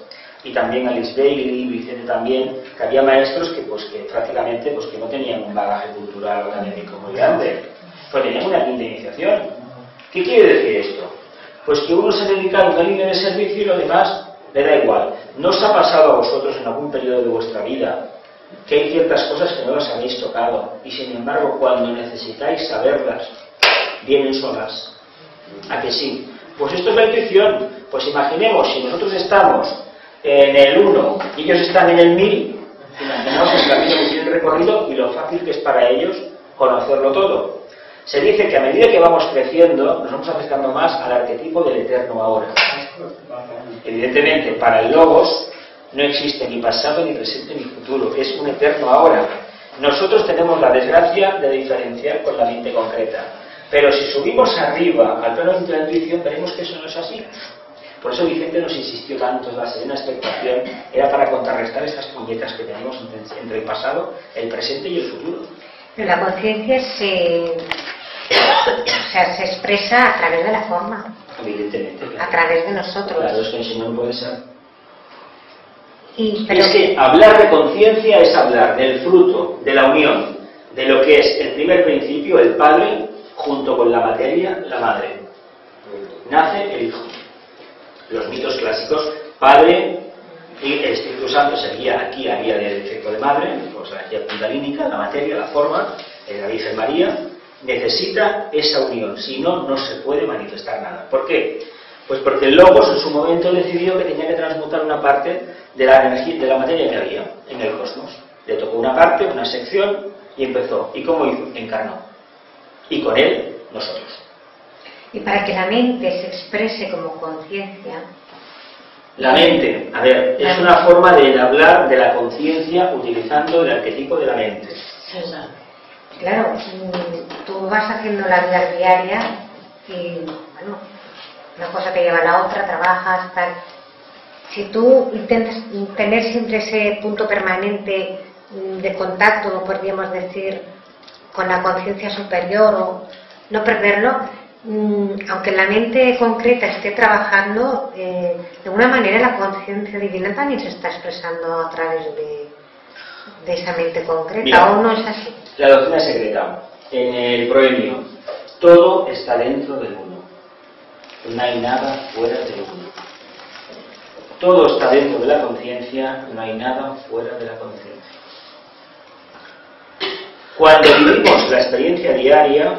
y también Alice Bailey, Vicente también, que había maestros que prácticamente que no tenían un bagaje cultural o académico muy grande, pues tenían una quinta iniciación. ¿Qué quiere decir esto? Pues que uno se dedica a una línea de servicio y lo demás le da igual. ¿No os ha pasado a vosotros en algún periodo de vuestra vida que hay ciertas cosas que no las habéis tocado y sin embargo cuando necesitáis saberlas vienen solas? ¿A que sí? Pues esto es la intuición. Pues imaginemos, si nosotros estamos en el 1 y ellos están en el 1000, imaginamos el camino que tienen recorrido y lo fácil que es para ellos conocerlo todo. Se dice que a medida que vamos creciendo nos vamos acercando más al arquetipo del eterno ahora. Evidentemente, para el Logos no existe ni pasado, ni presente, ni futuro. Es un eterno ahora. Nosotros tenemos la desgracia de diferenciar con la mente concreta. Pero si subimos arriba al plano de la intuición, veremos que eso no es así. Por eso Vicente nos insistió tanto, la serena expectación era para contrarrestar estas puñetas que tenemos entre el pasado, el presente y el futuro. Pero la conciencia se expresa a través de la forma. Evidentemente. Claro. A través de nosotros. Claro, es que si no puede ser. Pero es que hablar de conciencia es hablar del fruto, de la unión, de lo que es el primer principio, el Padre, junto con la materia, la Madre. Nace el Hijo. Los mitos clásicos, Padre y el Espíritu Santo sería aquí, haría del efecto de Madre, pues la energía kundalínica, la materia, la forma, la Virgen María, necesita esa unión, si no, no se puede manifestar nada. ¿Por qué? Pues porque el Logos en su momento decidió que tenía que transmutar una parte de la energía, de la materia que había en el cosmos. Le tocó una parte, una sección, y empezó. ¿Y cómo hizo? Encarnó. Y con él, nosotros. Y para que la mente se exprese como conciencia. La mente, a ver, es una forma de hablar de la conciencia utilizando el arquetipo de la mente. Claro, tú vas haciendo la vida diaria y, bueno, una cosa te lleva a la otra, trabajas, tal. Si tú intentas tener siempre ese punto permanente de contacto, podríamos decir, con la conciencia superior o no perderlo, aunque la mente concreta esté trabajando, de alguna manera la conciencia divina también se está expresando a través de esa mente concreta. Mira, ¿o no es así? La doctrina secreta, en el proemio, todo está dentro del uno. No hay nada fuera del uno. Todo está dentro de la conciencia, no hay nada fuera de la conciencia. Cuando vivimos la experiencia diaria,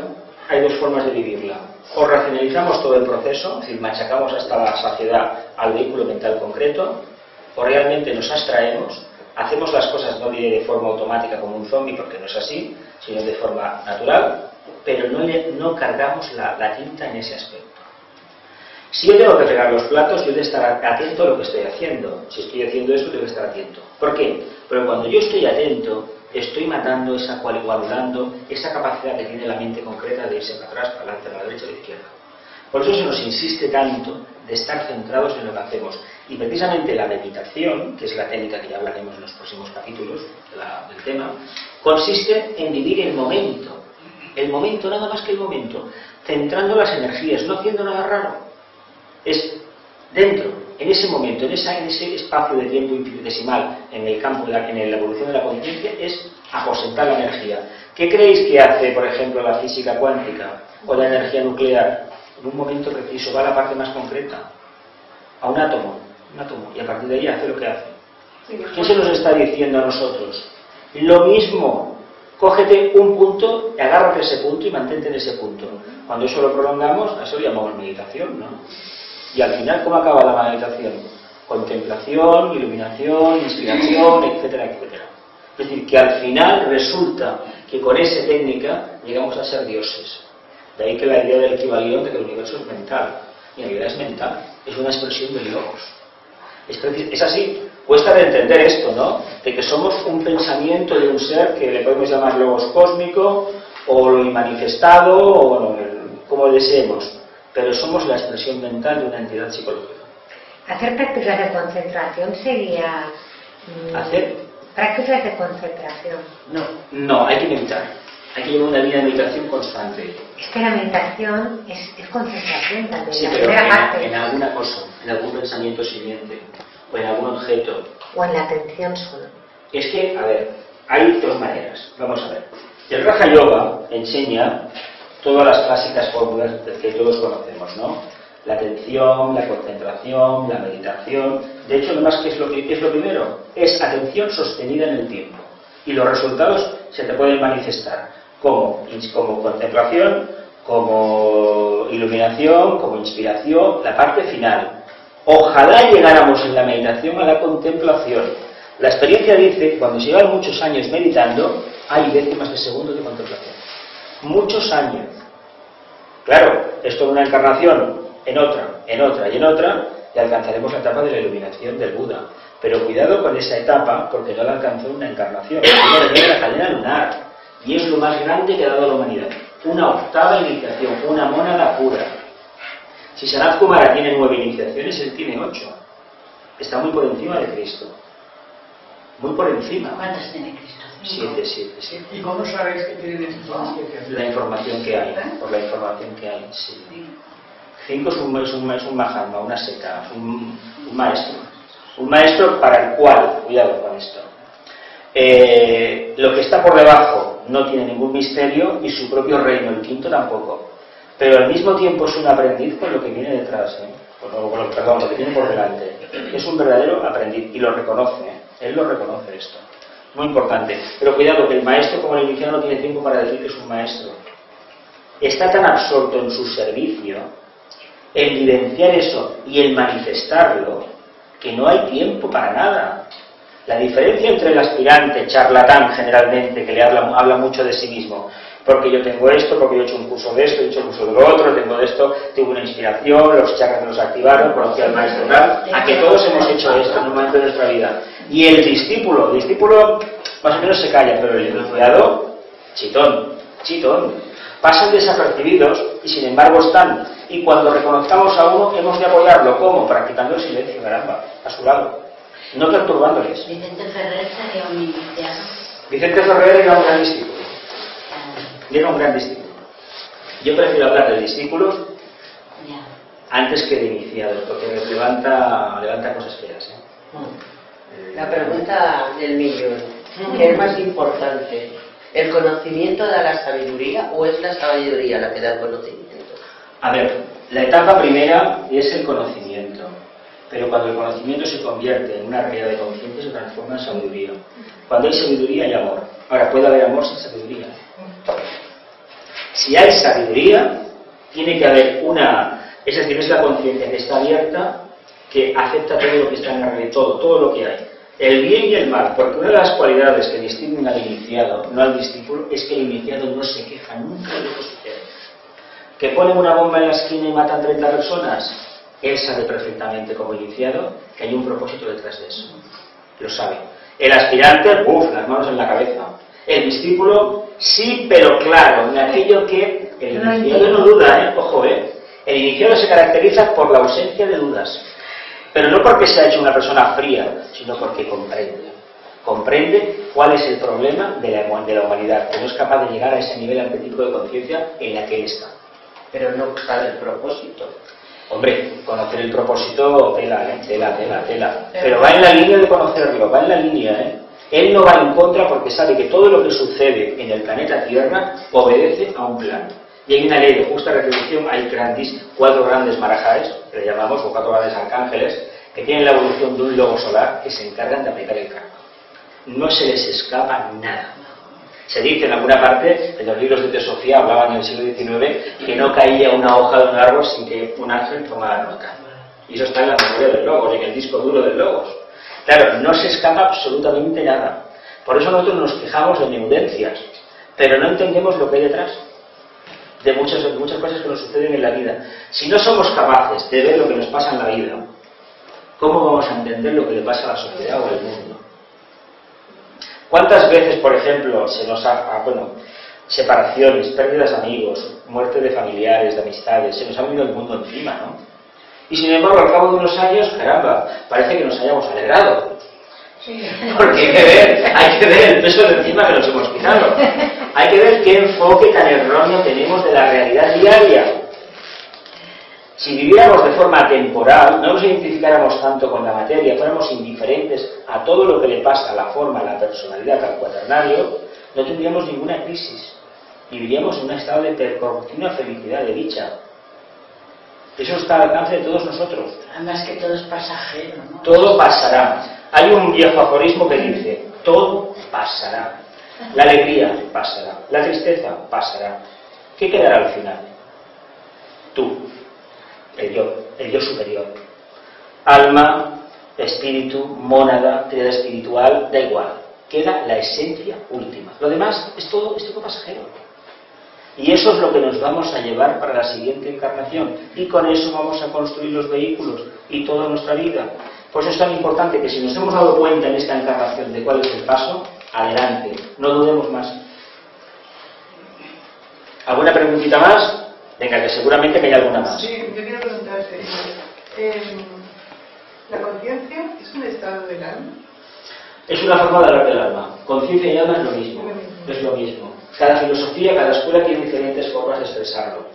hay dos formas de vivirla. O racionalizamos todo el proceso, es decir, machacamos hasta la saciedad al vehículo mental concreto, o realmente nos abstraemos, hacemos las cosas, no diré de forma automática como un zombie, porque no es así, sino de forma natural, pero no cargamos la tinta en ese aspecto. Si yo tengo que fregar los platos, yo tengo que estar atento a lo que estoy haciendo. Si estoy haciendo eso, tengo que estar atento. ¿Por qué? Porque cuando yo estoy atento, estoy matando igualando esa capacidad que tiene la mente concreta de irse para atrás, para adelante, para la derecha o a la izquierda. Por eso se nos insiste tanto de estar centrados en lo que hacemos. Y precisamente la meditación, que es la técnica que ya hablaremos en los próximos capítulos del tema, consiste en vivir el momento, nada más que el momento, centrando las energías, no haciendo nada raro. Es dentro, en ese momento, en ese espacio de tiempo infinitesimal, en el campo, en la evolución de la conciencia, es aposentar la energía. ¿Qué creéis que hace, por ejemplo, la física cuántica o la energía nuclear? En un momento preciso va a la parte más concreta, a un átomo, y a partir de ahí hace lo que hace. ¿Qué se nos está diciendo a nosotros? Lo mismo, Cógete un punto, agárrate ese punto y mantente en ese punto. Cuando eso lo prolongamos, a eso lo llamamos meditación, ¿no? Y al final, ¿cómo acaba la meditación? Contemplación, iluminación, inspiración, etcétera, etcétera. Es decir, que al final resulta que con esa técnica llegamos a ser dioses. De ahí que la idea del Kybalión de que el universo es mental. Y en realidad es mental, es una expresión del logos. Es así, cuesta de entender esto, ¿no? De que somos un pensamiento de un ser que le podemos llamar logos cósmico o lo manifestado o bueno, como deseemos, pero somos la expresión mental de una entidad psicológica. Hacer prácticas de concentración sería... ¿Hacer? Prácticas de concentración. No, hay que meditar. Hay que llevar una vida de meditación constante. Es que la meditación es concentración también, Sí, la pero primera parte. en alguna cosa, en algún pensamiento siguiente, o en algún objeto. O en la atención solo. Es que, a ver, hay dos maneras. Vamos a ver. El Raja Yoga enseña todas las clásicas fórmulas que todos conocemos, ¿no? La atención, la concentración, la meditación. De hecho, además, ¿qué es lo primero? Es atención sostenida en el tiempo. Y los resultados se te pueden manifestar como contemplación, como iluminación, como inspiración, la parte final. Ojalá llegáramos en la meditación a la contemplación. La experiencia dice que cuando se llevan muchos años meditando, hay décimas de segundo de contemplación. Muchos años. Claro, esto en una encarnación, en otra, y alcanzaremos la etapa de la iluminación del Buda. Pero cuidado con esa etapa, porque no la alcanzó en una encarnación. Primero viene la cadena lunar, y es lo más grande que ha dado la humanidad. Una octava iniciación, una mónada pura. Si Sanat Kumara tiene 9 iniciaciones, él tiene 8. Está muy por encima de Cristo. Muy por encima. ¿Cuántas tiene Cristo? 7. ¿Y cómo sabéis que tienen estas iniciaciones? La información que hay, por la información que hay, sí. 5 es un Mahatma, una secta, un maestro. Un maestro para el cual, cuidado con esto, lo que está por debajo no tiene ningún misterio y su propio reino, el quinto, tampoco. Pero al mismo tiempo es un aprendiz con lo que viene detrás, perdón, lo que tiene por delante. Es un verdadero aprendiz y lo reconoce, él lo reconoce esto. Muy importante. Pero cuidado, que el maestro como el iniciado no tiene tiempo para decir que es un maestro. Está tan absorto en su servicio, en vivenciar eso y en manifestarlo, que no hay tiempo para nada. La diferencia entre el aspirante charlatán, generalmente, que le habla mucho de sí mismo, porque yo tengo esto, porque yo he hecho un curso de esto, he hecho un curso de lo otro, tengo de esto, tengo una inspiración, los chakras me los activaron, conocí al maestro tal, a que todos hemos hecho esto en un momento de nuestra vida. Y el discípulo más o menos se calla, pero el iniciado, chitón, pasan desapercibidos y sin embargo están. Y cuando reconozcamos a uno, hemos de apoyarlo. ¿Cómo? Practicando el silencio, caramba, a su lado, no perturbándoles. Vicente Ferrer sería un iniciado. Vicente Ferrer era un gran discípulo. Yo prefiero hablar de discípulos antes que de iniciados, porque levanta cosas feas. La pregunta del millón, ¿qué es más importante? ¿El conocimiento da la sabiduría o es la sabiduría la que da el conocimiento? A ver, la etapa primera es el conocimiento, pero cuando el conocimiento se convierte en una realidad de conciencia se transforma en sabiduría. Cuando hay sabiduría hay amor. Ahora, puede haber amor sin sabiduría. Si hay sabiduría, tiene que haber es decir, es la conciencia que está abierta, que acepta todo lo que está en la realidad, todo lo que hay. El bien y el mal, porque una de las cualidades que distinguen al iniciado, no al discípulo, es que el iniciado no se queja nunca de lo que sucede. ¿Que ponen una bomba en la esquina y matan 30 personas? Él sabe perfectamente como iniciado que hay un propósito detrás de eso. Lo sabe. El aspirante, las manos en la cabeza. El discípulo, sí, pero claro, en aquello que el iniciado no duda, ojo, El iniciado se caracteriza por la ausencia de dudas. Pero no porque se ha hecho una persona fría, sino porque comprende cuál es el problema de la humanidad, que no es capaz de llegar a ese nivel arquetípico de conciencia en la que él está. Pero no sabe el propósito. Hombre, conocer el propósito, tela. Pero va en la línea de conocerlo, va en la línea, Él no va en contra porque sabe que todo lo que sucede en el planeta Tierra obedece a un plan. Y hay una ley de justa retribución, hay 4 grandes marajaes, que le llamamos, o 4 grandes arcángeles, que tienen la evolución de un lobo solar, que se encargan de aplicar el karma. No se les escapa nada. Se dice en alguna parte, en los libros de teosofía hablaban en el siglo XIX, que no caía una hoja de un árbol sin que un ángel tomara nota. Y eso está en la memoria del Logos, en el disco duro del Logos. Claro, no se escapa absolutamente nada. Por eso nosotros nos quejamos de menudencias, pero no entendemos lo que hay detrás de muchas cosas que nos suceden en la vida. Si no somos capaces de ver lo que nos pasa en la vida, ¿cómo vamos a entender lo que le pasa a la sociedad o al mundo? ¿Cuántas veces, por ejemplo, se nos separaciones, pérdidas de amigos, muerte de familiares, de amistades, se nos ha venido el mundo encima, ¿no? Y sin embargo, al cabo de unos años, caramba, parece que nos hayamos alegrado. Sí. Porque hay que ver el peso de encima que nos hemos quitado. Hay que ver qué enfoque tan erróneo tenemos de la realidad diaria. Si viviéramos de forma temporal, no nos identificáramos tanto con la materia, fuéramos indiferentes a todo lo que le pasa a la forma, a la personalidad, al cuaternario, no tendríamos ninguna crisis. Viviríamos en un estado de continua felicidad, de dicha. Eso está al alcance de todos nosotros. Además que todo es pasajero, ¿no? Todo pasará. Hay un viejo aforismo que dice, todo pasará. La alegría pasará. La tristeza pasará. ¿Qué quedará al final? Tú. El yo superior. Alma, espíritu, mónada, tríada espiritual, da igual. Queda la esencia última. Lo demás es todo pasajero. Y eso es lo que nos vamos a llevar para la siguiente encarnación. Y con eso vamos a construir los vehículos y toda nuestra vida. Por eso es tan importante que si nos hemos dado cuenta en esta encarnación de cuál es el paso, adelante. No dudemos más. ¿Alguna preguntita más? Venga, que seguramente que hay alguna más. Sí, yo quiero preguntarte. ¿La conciencia es un estado del alma? Es una forma de hablar del alma. Conciencia y alma es lo mismo. Es lo mismo. Cada filosofía, cada escuela tiene diferentes formas de expresarlo.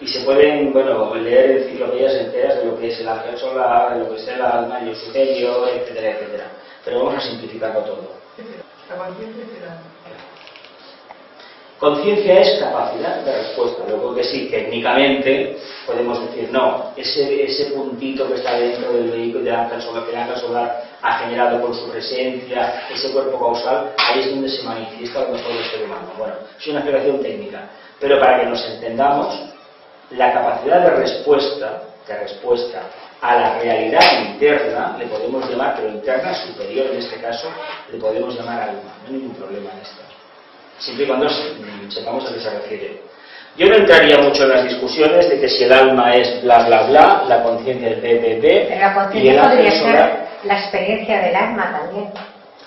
Y se pueden, leer enciclopedias enteras de lo que es el ángel solar, de lo que es el alma, el yo superior, etcétera, etcétera. Pero vamos a simplificarlo todo. La conciencia es el alma. Conciencia es capacidad de respuesta, luego que sí, técnicamente podemos decir, no, ese puntito que está dentro del vehículo del ángel solar, que el ángel solar ha generado con su presencia, ese cuerpo causal, ahí es donde se manifiesta lo mejor del ser humano. Bueno, es una explicación técnica, pero para que nos entendamos, la capacidad de respuesta a la realidad interna, le podemos llamar, pero interna, superior en este caso, le podemos llamar alma, no hay ningún problema en esto. Siempre y cuando sepamos a qué se refiere. Yo no entraría mucho en las discusiones de que si el alma es bla bla bla, la conciencia es b. Pero la conciencia podría ser la experiencia del alma también,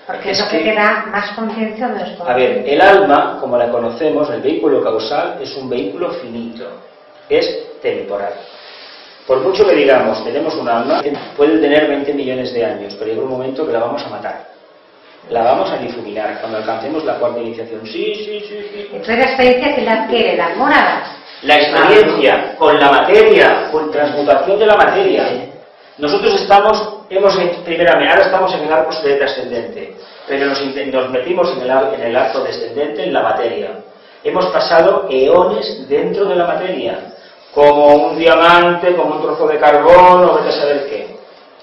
porque es lo que te da más conciencia de los conceptos. A ver, el alma, como la conocemos, el vehículo causal, es un vehículo finito, es temporal. Por mucho que digamos, tenemos un alma, puede tener 20 millones de años, pero llega un momento que la vamos a matar. La vamos a difuminar cuando alcancemos la cuarta iniciación. Sí. Entonces la experiencia que la adquiere las mónadas. La experiencia con la materia, con transmutación de la materia. Nosotros ahora estamos en el arco descendente, pero nos metimos en el arco descendente, en la materia. Hemos pasado eones dentro de la materia, como un diamante, como un trozo de carbón, o vete a saber qué.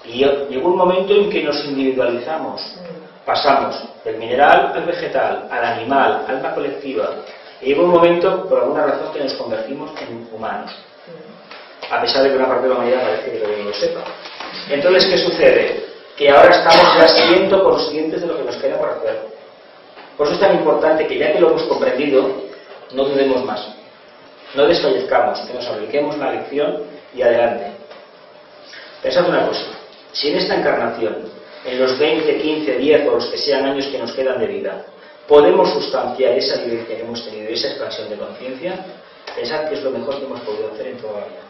Y llegó un momento en que nos individualizamos. Pasamos del mineral al vegetal, al animal, alma colectiva. Y llegó un momento, por alguna razón, que nos convertimos en humanos. A pesar de que una parte de la humanidad parece que todavía no lo sepa. Entonces, ¿qué sucede? Que ahora estamos ya siendo conscientes de lo que nos queda por hacer. Por eso es tan importante que ya que lo hemos comprendido, no dudemos más. No desfallezcamos, que nos apliquemos la lección y adelante. Pensad una cosa. Si en esta encarnación, en los 20, 15, 10 o los que sean años que nos quedan de vida, podemos sustanciar esa vivencia que hemos tenido, esa expansión de conciencia, pensad que es lo mejor que hemos podido hacer en toda la vida,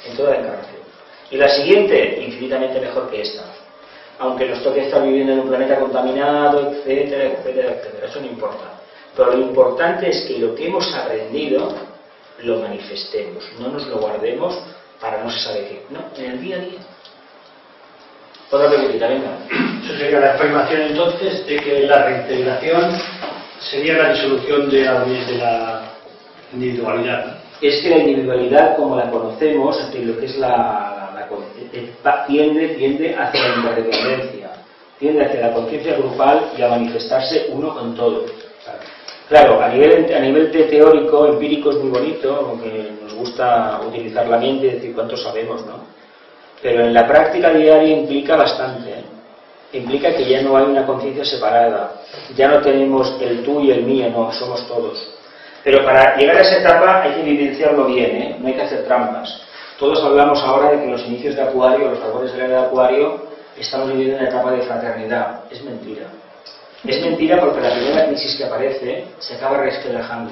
en toda la encarnación. Y la siguiente, infinitamente mejor que esta. Aunque nos toque estar viviendo en un planeta contaminado, etcétera, eso no importa. Pero lo importante es que lo que hemos aprendido lo manifestemos, no nos lo guardemos para no se sabe qué, no, en el día a día. Otra preguntita, venga. Eso sería la afirmación entonces de que la reintegración sería la disolución de la individualidad. Es que la individualidad, como la conocemos, lo que es tiende hacia la interdependencia, tiende hacia la conciencia grupal y a manifestarse uno con todo. Claro, a nivel de teórico, empírico es muy bonito, aunque nos gusta utilizar la mente y decir cuánto sabemos, ¿no? Pero en la práctica diaria implica bastante, ¿eh? Implica que ya no hay una conciencia separada, ya no tenemos el tú y el mío, no, somos todos. Pero para llegar a esa etapa hay que evidenciarlo bien, ¿eh? No hay que hacer trampas. Todos hablamos ahora de que los inicios de Acuario, los albores de la era de Acuario, estamos viviendo una etapa de fraternidad. Es mentira. Es mentira porque la primera crisis que aparece se acaba resquebrajando.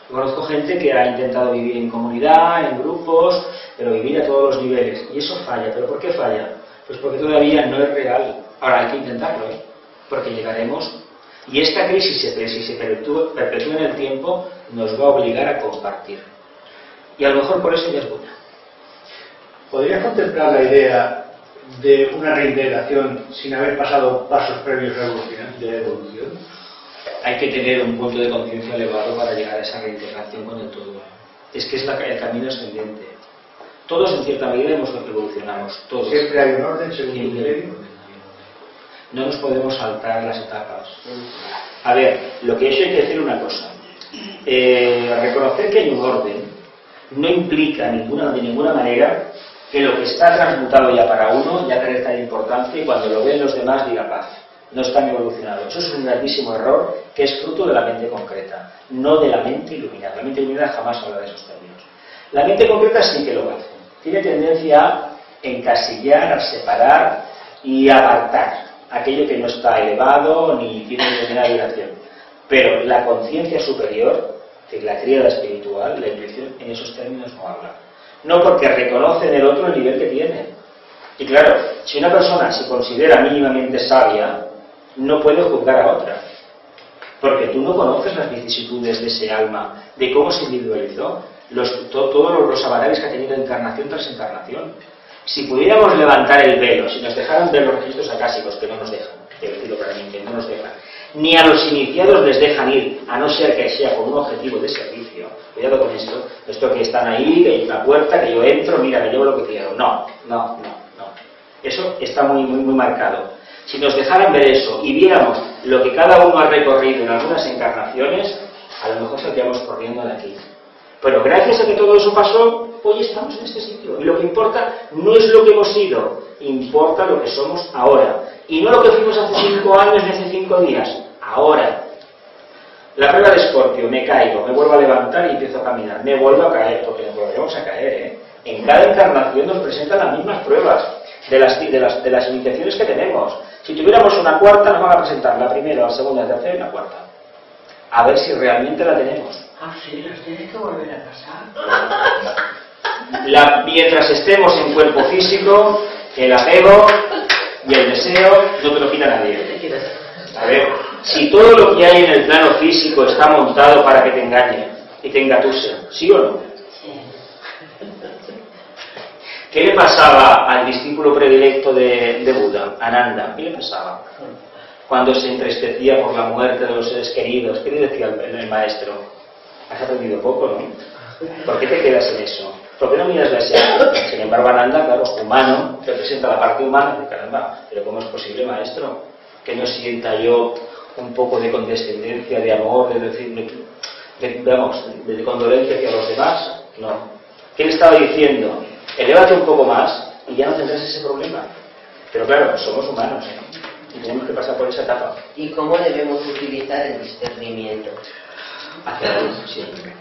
Yo conozco gente que ha intentado vivir en comunidad, en grupos, pero vivir a todos los niveles. Y eso falla. ¿Pero por qué falla? Pues porque todavía no es real. Ahora hay que intentarlo, ¿eh? Porque llegaremos. Y esta crisis, si se perpetúa en el tiempo, nos va a obligar a compartir. Y a lo mejor por eso ya es buena. ¿Podría contemplar la idea de una reintegración sin haber pasado pasos previos de evolución? Hay que tener un punto de conciencia elevado para llegar a esa reintegración con el todo. Es que es el camino ascendente. Todos en cierta medida evolucionamos, todos. ¿Siempre hay un orden según el milenio? No nos podemos saltar las etapas. A ver, lo que hay que decir una cosa. Reconocer que hay un orden no implica de ninguna manera que lo que está transmutado ya para uno ya carezca de importancia y cuando lo ven los demás diga paz. No están evolucionados. Eso es un grandísimo error que es fruto de la mente concreta, no de la mente iluminada. La mente iluminada jamás habla de esos términos. La mente concreta sí que lo hace. Tiene tendencia a encasillar, a separar y a apartar aquello que no está elevado ni tiene determinada vibración. Pero la conciencia superior, que es la tríada espiritual, la intuición, en esos términos no habla. No porque reconoce en el otro el nivel que tiene. Y claro, si una persona se considera mínimamente sabia, no puede juzgar a otra. Porque tú no conoces las vicisitudes de ese alma, de cómo se individualizó, todos los avatares que ha tenido encarnación tras encarnación. Si pudiéramos levantar el velo, si nos dejaran ver los registros acásicos, que no nos dejan, quiero decirlo claramente, no nos dejan, ni a los iniciados les dejan ir, a no ser que sea con un objetivo de servicio. Cuidado con esto que están ahí, que hay una puerta, que yo entro, mira, me llevo lo que quiero. No. Eso está muy marcado. Si nos dejaran ver eso y viéramos lo que cada uno ha recorrido en algunas encarnaciones, a lo mejor saldríamos corriendo de aquí. Pero gracias a que todo eso pasó, hoy estamos en este sitio. Y lo que importa no es lo que hemos sido, importa lo que somos ahora. Y no lo que fuimos hace 5 años ni hace 5 días, ahora. La prueba de Escorpio, me caigo, me vuelvo a levantar y empiezo a caminar. Me vuelvo a caer, porque nos volvemos a caer, ¿eh? En cada encarnación nos presentan las mismas pruebas de las iniciaciones que tenemos. Si tuviéramos una cuarta, nos van a presentar la primera, la segunda, la tercera y la cuarta. A ver si realmente la tenemos. Ah, sí, los tienes que volver a pasar. Mientras estemos en cuerpo físico, el apego y el deseo no te lo quita nadie. A ver, si todo lo que hay en el plano físico está montado para que te engañe y te engatuse, ¿sí o no? Sí. ¿Qué le pasaba al discípulo predilecto de Buda, Ananda? ¿Qué le pasaba? Cuando se entristecía por la muerte de los seres queridos, ¿qué le decía el maestro? Has aprendido poco, ¿no? ¿Por qué te quedas en eso? ¿Por qué no miras la esencia? Sin embargo, Ananda, claro, humano, representa la parte humana de caramba. ¿Pero cómo es posible, maestro? Que no sienta yo un poco de condescendencia, de amor, de decir, de condolencia hacia los demás. No. ¿Qué le estaba diciendo? Elévate un poco más y ya no tendrás ese problema. Pero claro, somos humanos, ¿eh? Y tenemos que pasar por esa etapa. ¿Y cómo debemos utilizar el discernimiento? Hacia la luz, siempre.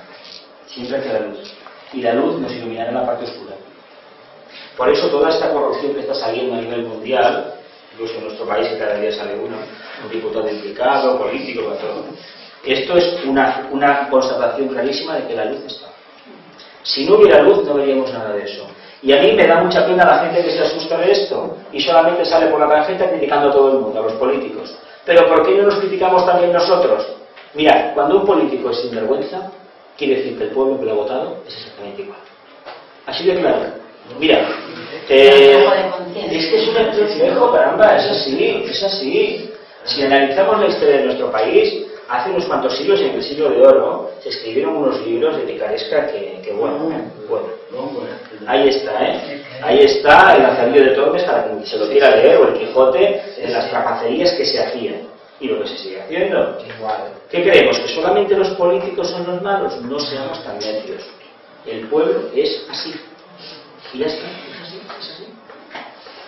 Siempre hacia la luz. Y la luz nos iluminará en la parte oscura. Por eso toda esta corrupción que está saliendo a nivel mundial, incluso en nuestro país que cada día sale un diputado implicado, político, todo. Esto es una constatación clarísima de que la luz está. Si no hubiera luz no veríamos nada de eso. Y a mí me da mucha pena la gente que se asusta de esto y solamente sale por la tarjeta criticando a todo el mundo, a los políticos. Pero ¿por qué no nos criticamos también nosotros? Mira, cuando un político es sinvergüenza, quiere decir que el pueblo que lo ha votado es exactamente igual. Así de claro. Mira, es que es un reflejo, caramba, es así. Si analizamos la historia de nuestro país, hace unos cuantos siglos, en el siglo de oro, se escribieron unos libros de picaresca que bueno. Ahí está, Ahí está el Lanzarillo de Tormes para quien se lo quiera leer, o el Quijote, en las trapacerías que se hacían. y lo que se sigue haciendo. ¿Qué creemos? ¿Que solamente los políticos son los malos? No seamos tan necios. El pueblo es así. Y ya está, es así, es así.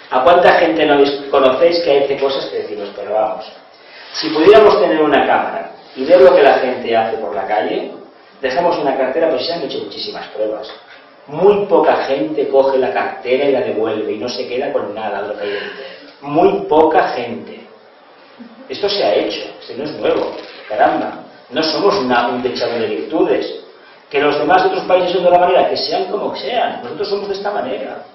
¿A cuánta gente no conocéis que hace cosas que decimos, pero vamos? Si pudiéramos tener una cámara y ver lo que la gente hace por la calle, dejamos una cartera, pues se han hecho muchísimas pruebas. Muy poca gente coge la cartera y la devuelve y no se queda con nada de lo que hay dentro. Muy poca gente. Esto se ha hecho, esto no es nuevo, caramba. No somos un techado de virtudes. Que los demás de otros países son de la manera, que sean como sean. Nosotros somos de esta manera.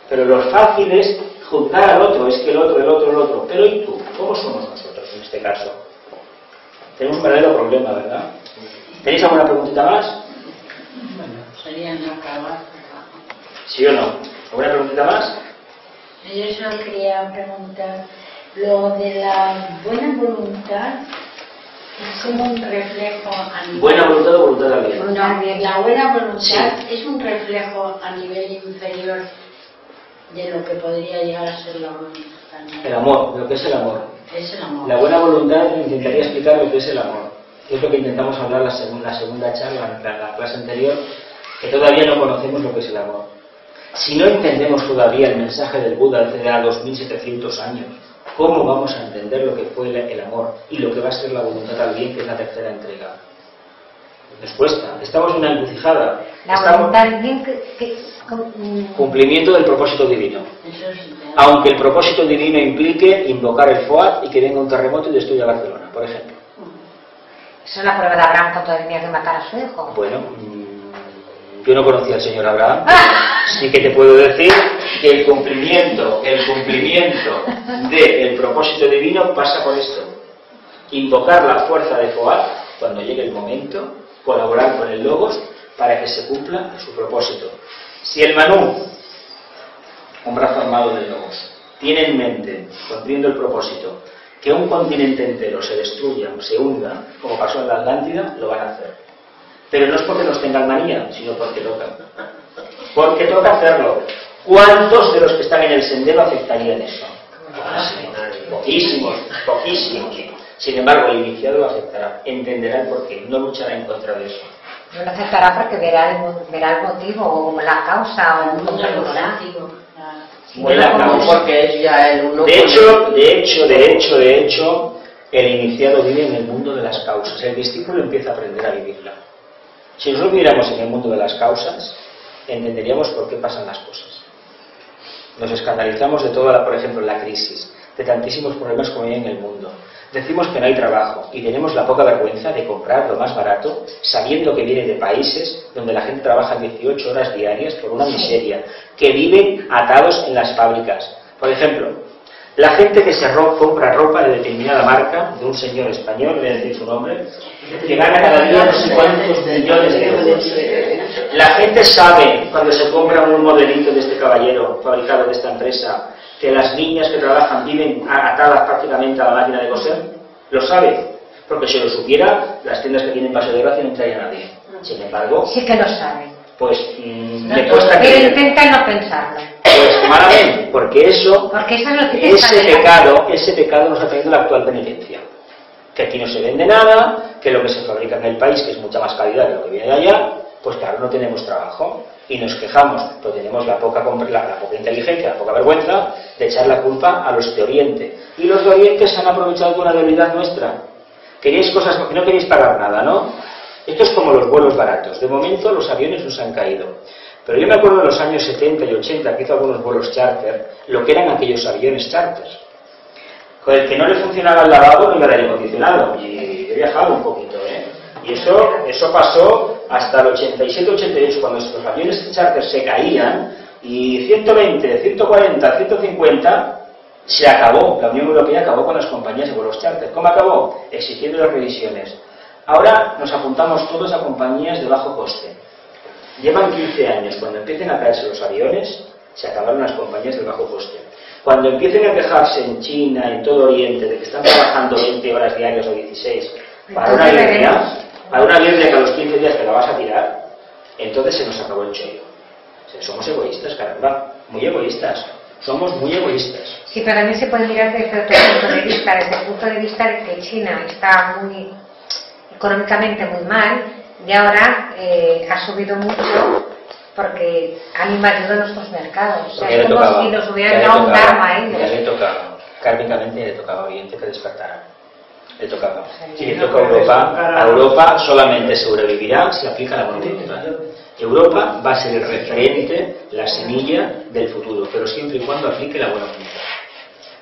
Pero lo fácil es juzgar al otro, es que el otro. Pero ¿y tú? ¿Cómo somos nosotros en este caso? Tenemos un verdadero problema, ¿verdad? ¿Tenéis alguna preguntita más? Bueno, sería no acabar. ¿Sí o no? ¿Alguna preguntita más? Yo solo quería preguntar, lo de la buena voluntad es como un reflejo a nivel... ¿Buena voluntad o voluntad al bien? No, la buena voluntad Sí. es un reflejo a nivel inferior de lo que podría llegar a ser la voluntad. El amor, lo que es el amor. Es el amor. La buena voluntad, intentaría explicar lo que es el amor. Es lo que intentamos hablar la segunda charla, en la clase anterior, que todavía no conocemos lo que es el amor. Si no entendemos todavía el mensaje del Buda hace ya 2700 años, ¿cómo vamos a entender lo que fue el amor y lo que va a ser la voluntad al bien, que es la tercera entrega? Nos cuesta. Estamos en una encrucijada. La voluntad bien Cumplimiento del propósito divino. Eso es ideal. Aunque el propósito divino implique invocar el FOAD y que venga un terremoto y destruya Barcelona, por ejemplo. Eso es la prueba de Abraham cuando tenía que matar a su hijo. Bueno, yo no conocía al señor Abraham. Sí que te puedo decir que el cumplimiento del propósito divino pasa por esto. Invocar la fuerza de FOAD cuando llegue el momento, colaborar con el Logos para que se cumpla su propósito. Si el Manú, un brazo armado del Logos, tiene en mente, cumpliendo el propósito, que un continente entero se destruya, se hunda, como pasó en la Atlántida, lo van a hacer. Pero no es porque nos tengan manía, sino porque toca. Porque toca hacerlo. ¿Cuántos de los que están en el sendero aceptarían eso? Poquísimos. Sin embargo, el iniciado lo aceptará, entenderá el porqué, no luchará en contra de eso. No lo aceptará porque verá el motivo o la causa o un De la causa. Porque es ya el uno. De hecho, el iniciado vive en el mundo de las causas. El discípulo empieza a aprender a vivirla. Si nosotros miramos en el mundo de las causas, entenderíamos por qué pasan las cosas. Nos escandalizamos de toda, por ejemplo, la crisis, de tantísimos problemas como hay en el mundo. Decimos que no hay trabajo y tenemos la poca vergüenza de comprar lo más barato, sabiendo que viene de países donde la gente trabaja 18 horas diarias por una miseria, que viven atados en las fábricas. Por ejemplo, la gente que compra ropa de determinada marca, de un señor español, voy a decir su nombre, que gana cada día no sé cuántos millones de euros. La gente sabe, cuando se compra un modelito de este caballero, fabricado de esta empresa, que las niñas que trabajan viven atadas prácticamente a la máquina de coser. Lo sabe, porque si lo supiera, las tiendas que tienen Paseo de Gracia no entraría a nadie. Sin embargo, sí que lo sabe. Pues me cuesta pero creer. intenta no pensarlo. Pues malamente, porque eso Es lo que ese pecado nos ha traído la actual penitencia. Que aquí no se vende nada, que lo que se fabrica en el país, que es mucha más calidad que lo que viene de allá, pues claro, no tenemos trabajo. Y nos quejamos, pues tenemos la poca inteligencia, la poca vergüenza de echar la culpa a los de Oriente. Y los de Oriente se han aprovechado de una debilidad nuestra. Queríais cosas que no queréis pagar nada, ¿no? Esto es como los vuelos baratos. De momento los aviones nos han caído. Pero yo me acuerdo de los años 70 y 80 que hizo algunos vuelos charter, lo que eran aquellos aviones charter. Con el que no le funcionaba el lavabo no iba de aire acondicionado. Y he viajado un poquito, ¿eh? Y eso pasó hasta el 87-88, cuando los aviones charter se caían, y 120, 140, 150, se acabó. La Unión Europea acabó con las compañías de vuelos charter. ¿Cómo acabó? Exigiendo las revisiones. Ahora nos apuntamos todos a compañías de bajo coste. Llevan 15 años. Cuando empiecen a caerse los aviones, se acabaron las compañías de bajo coste. Cuando empiecen a quejarse en China, en todo Oriente, de que están trabajando 20 horas diarias o 16 para una birria que a los 15 días te la vas a tirar, entonces se nos acabó el chollo. O sea, somos egoístas, caramba, muy egoístas. Somos muy egoístas. Sí, pero también se puede mirar desde otro punto de vista, desde el punto de vista de que China está muy económicamente muy mal y ahora ha subido mucho porque han invadido nuestros mercados. O sea, es como si nos hubieran dado un arma a ellos. Ya le tocaba, kármicamente le tocaba a Oriente que despertara. Le tocaba. Y le toca a Europa. A Europa solamente sobrevivirá si aplica la buena voluntad. Europa va a ser el referente, la semilla del futuro, pero siempre y cuando aplique la buena voluntad.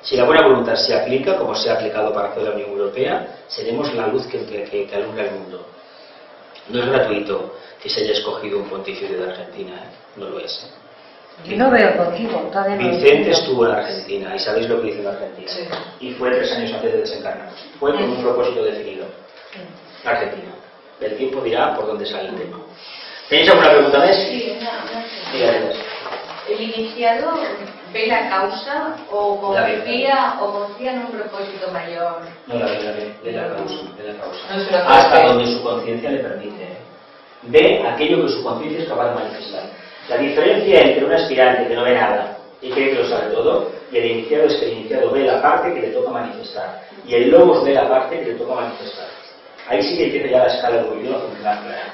Si la buena voluntad se aplica, como se ha aplicado para hacer la Unión Europea, seremos la luz que alumbra el mundo. No es gratuito que se haya escogido un pontífice de Argentina, no lo es. Yo no veo motivo, todavía no. Vicente estuvo en Argentina y sabéis lo que hizo en Argentina. Sí. Y fue 3 años antes de desencarnar. Fue con un propósito definido. Argentina. El tiempo dirá por dónde sale el tema. ¿Tenéis alguna pregunta más? Sí, una. ¿El iniciado ve la causa o confía en un propósito mayor? No la ve la causa. Hasta donde su conciencia le permite. Ve aquello que su conciencia es capaz de manifestar. La diferencia entre un aspirante que no ve nada y cree que lo sabe todo y el iniciado es que el iniciado ve la parte que le toca manifestar y el logos ve la parte que le toca manifestar. Ahí sí que empieza ya la escala de evolución a funcionar clara.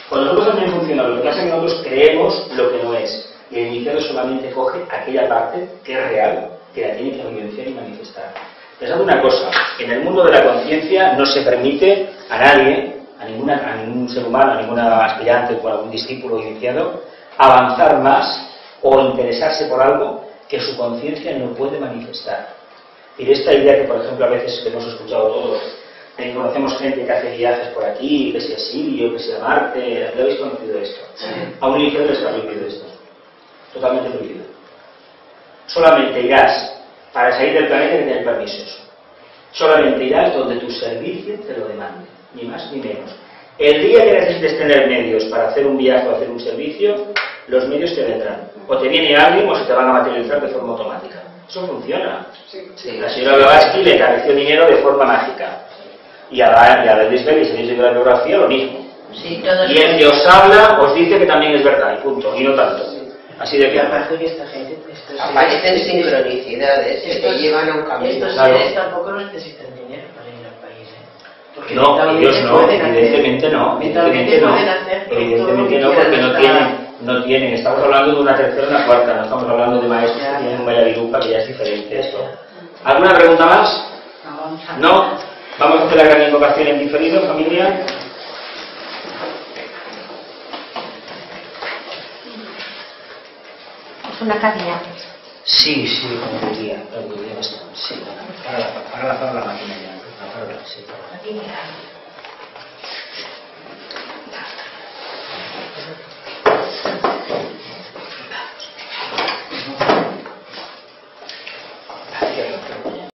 Cuando nosotros también funciona, lo que pasa es que nosotros creemos lo que no es y el iniciado solamente coge aquella parte que es real, que la tiene que vivenciar y manifestar. Pensad una cosa, en el mundo de la conciencia no se permite a nadie, a ningún ser humano, a ninguna aspirante o a algún discípulo iniciado avanzar más o interesarse por algo que su conciencia no puede manifestar. Y de esta idea que, por ejemplo, a veces que hemos escuchado todos, que conocemos gente que hace viajes por aquí, que sea Sirio, que sea Marte, ¿lo habéis conocido esto? Sí. A un iniciado les está prohibido esto. Totalmente prohibido. Solamente irás, para salir del planeta y tener permisos. Solamente irás donde tu servicio te lo demande, ni más ni menos. El día que necesites tener medios para hacer un viaje o hacer un servicio, los medios te vendrán. O te viene alguien o se te van a materializar de forma automática. Eso funciona. Sí. La señora Blavatsky le encareció dinero de forma mágica. Y a la Lisbeth, y si habéis leído la biografía, lo mismo. Sí, y el que os habla os dice que también es verdad, y punto, y no tanto. Así de que aparecen sincronicidades que te llevan a un camino. Estos seres tampoco necesitan dinero para ir al país, Porque no, ellos no, evidentemente no, evidentemente no, porque no tienen, estamos hablando de una tercera o una cuarta, no estamos hablando de maestros que tienen un Vallavirupa, que ya es diferente esto. ¿Alguna pregunta más? ¿No? Vamos a hacer la gran invocación en diferido, familia. Es una cabina. Sí, como diría esto. Sí, para la máquina ya. Sí.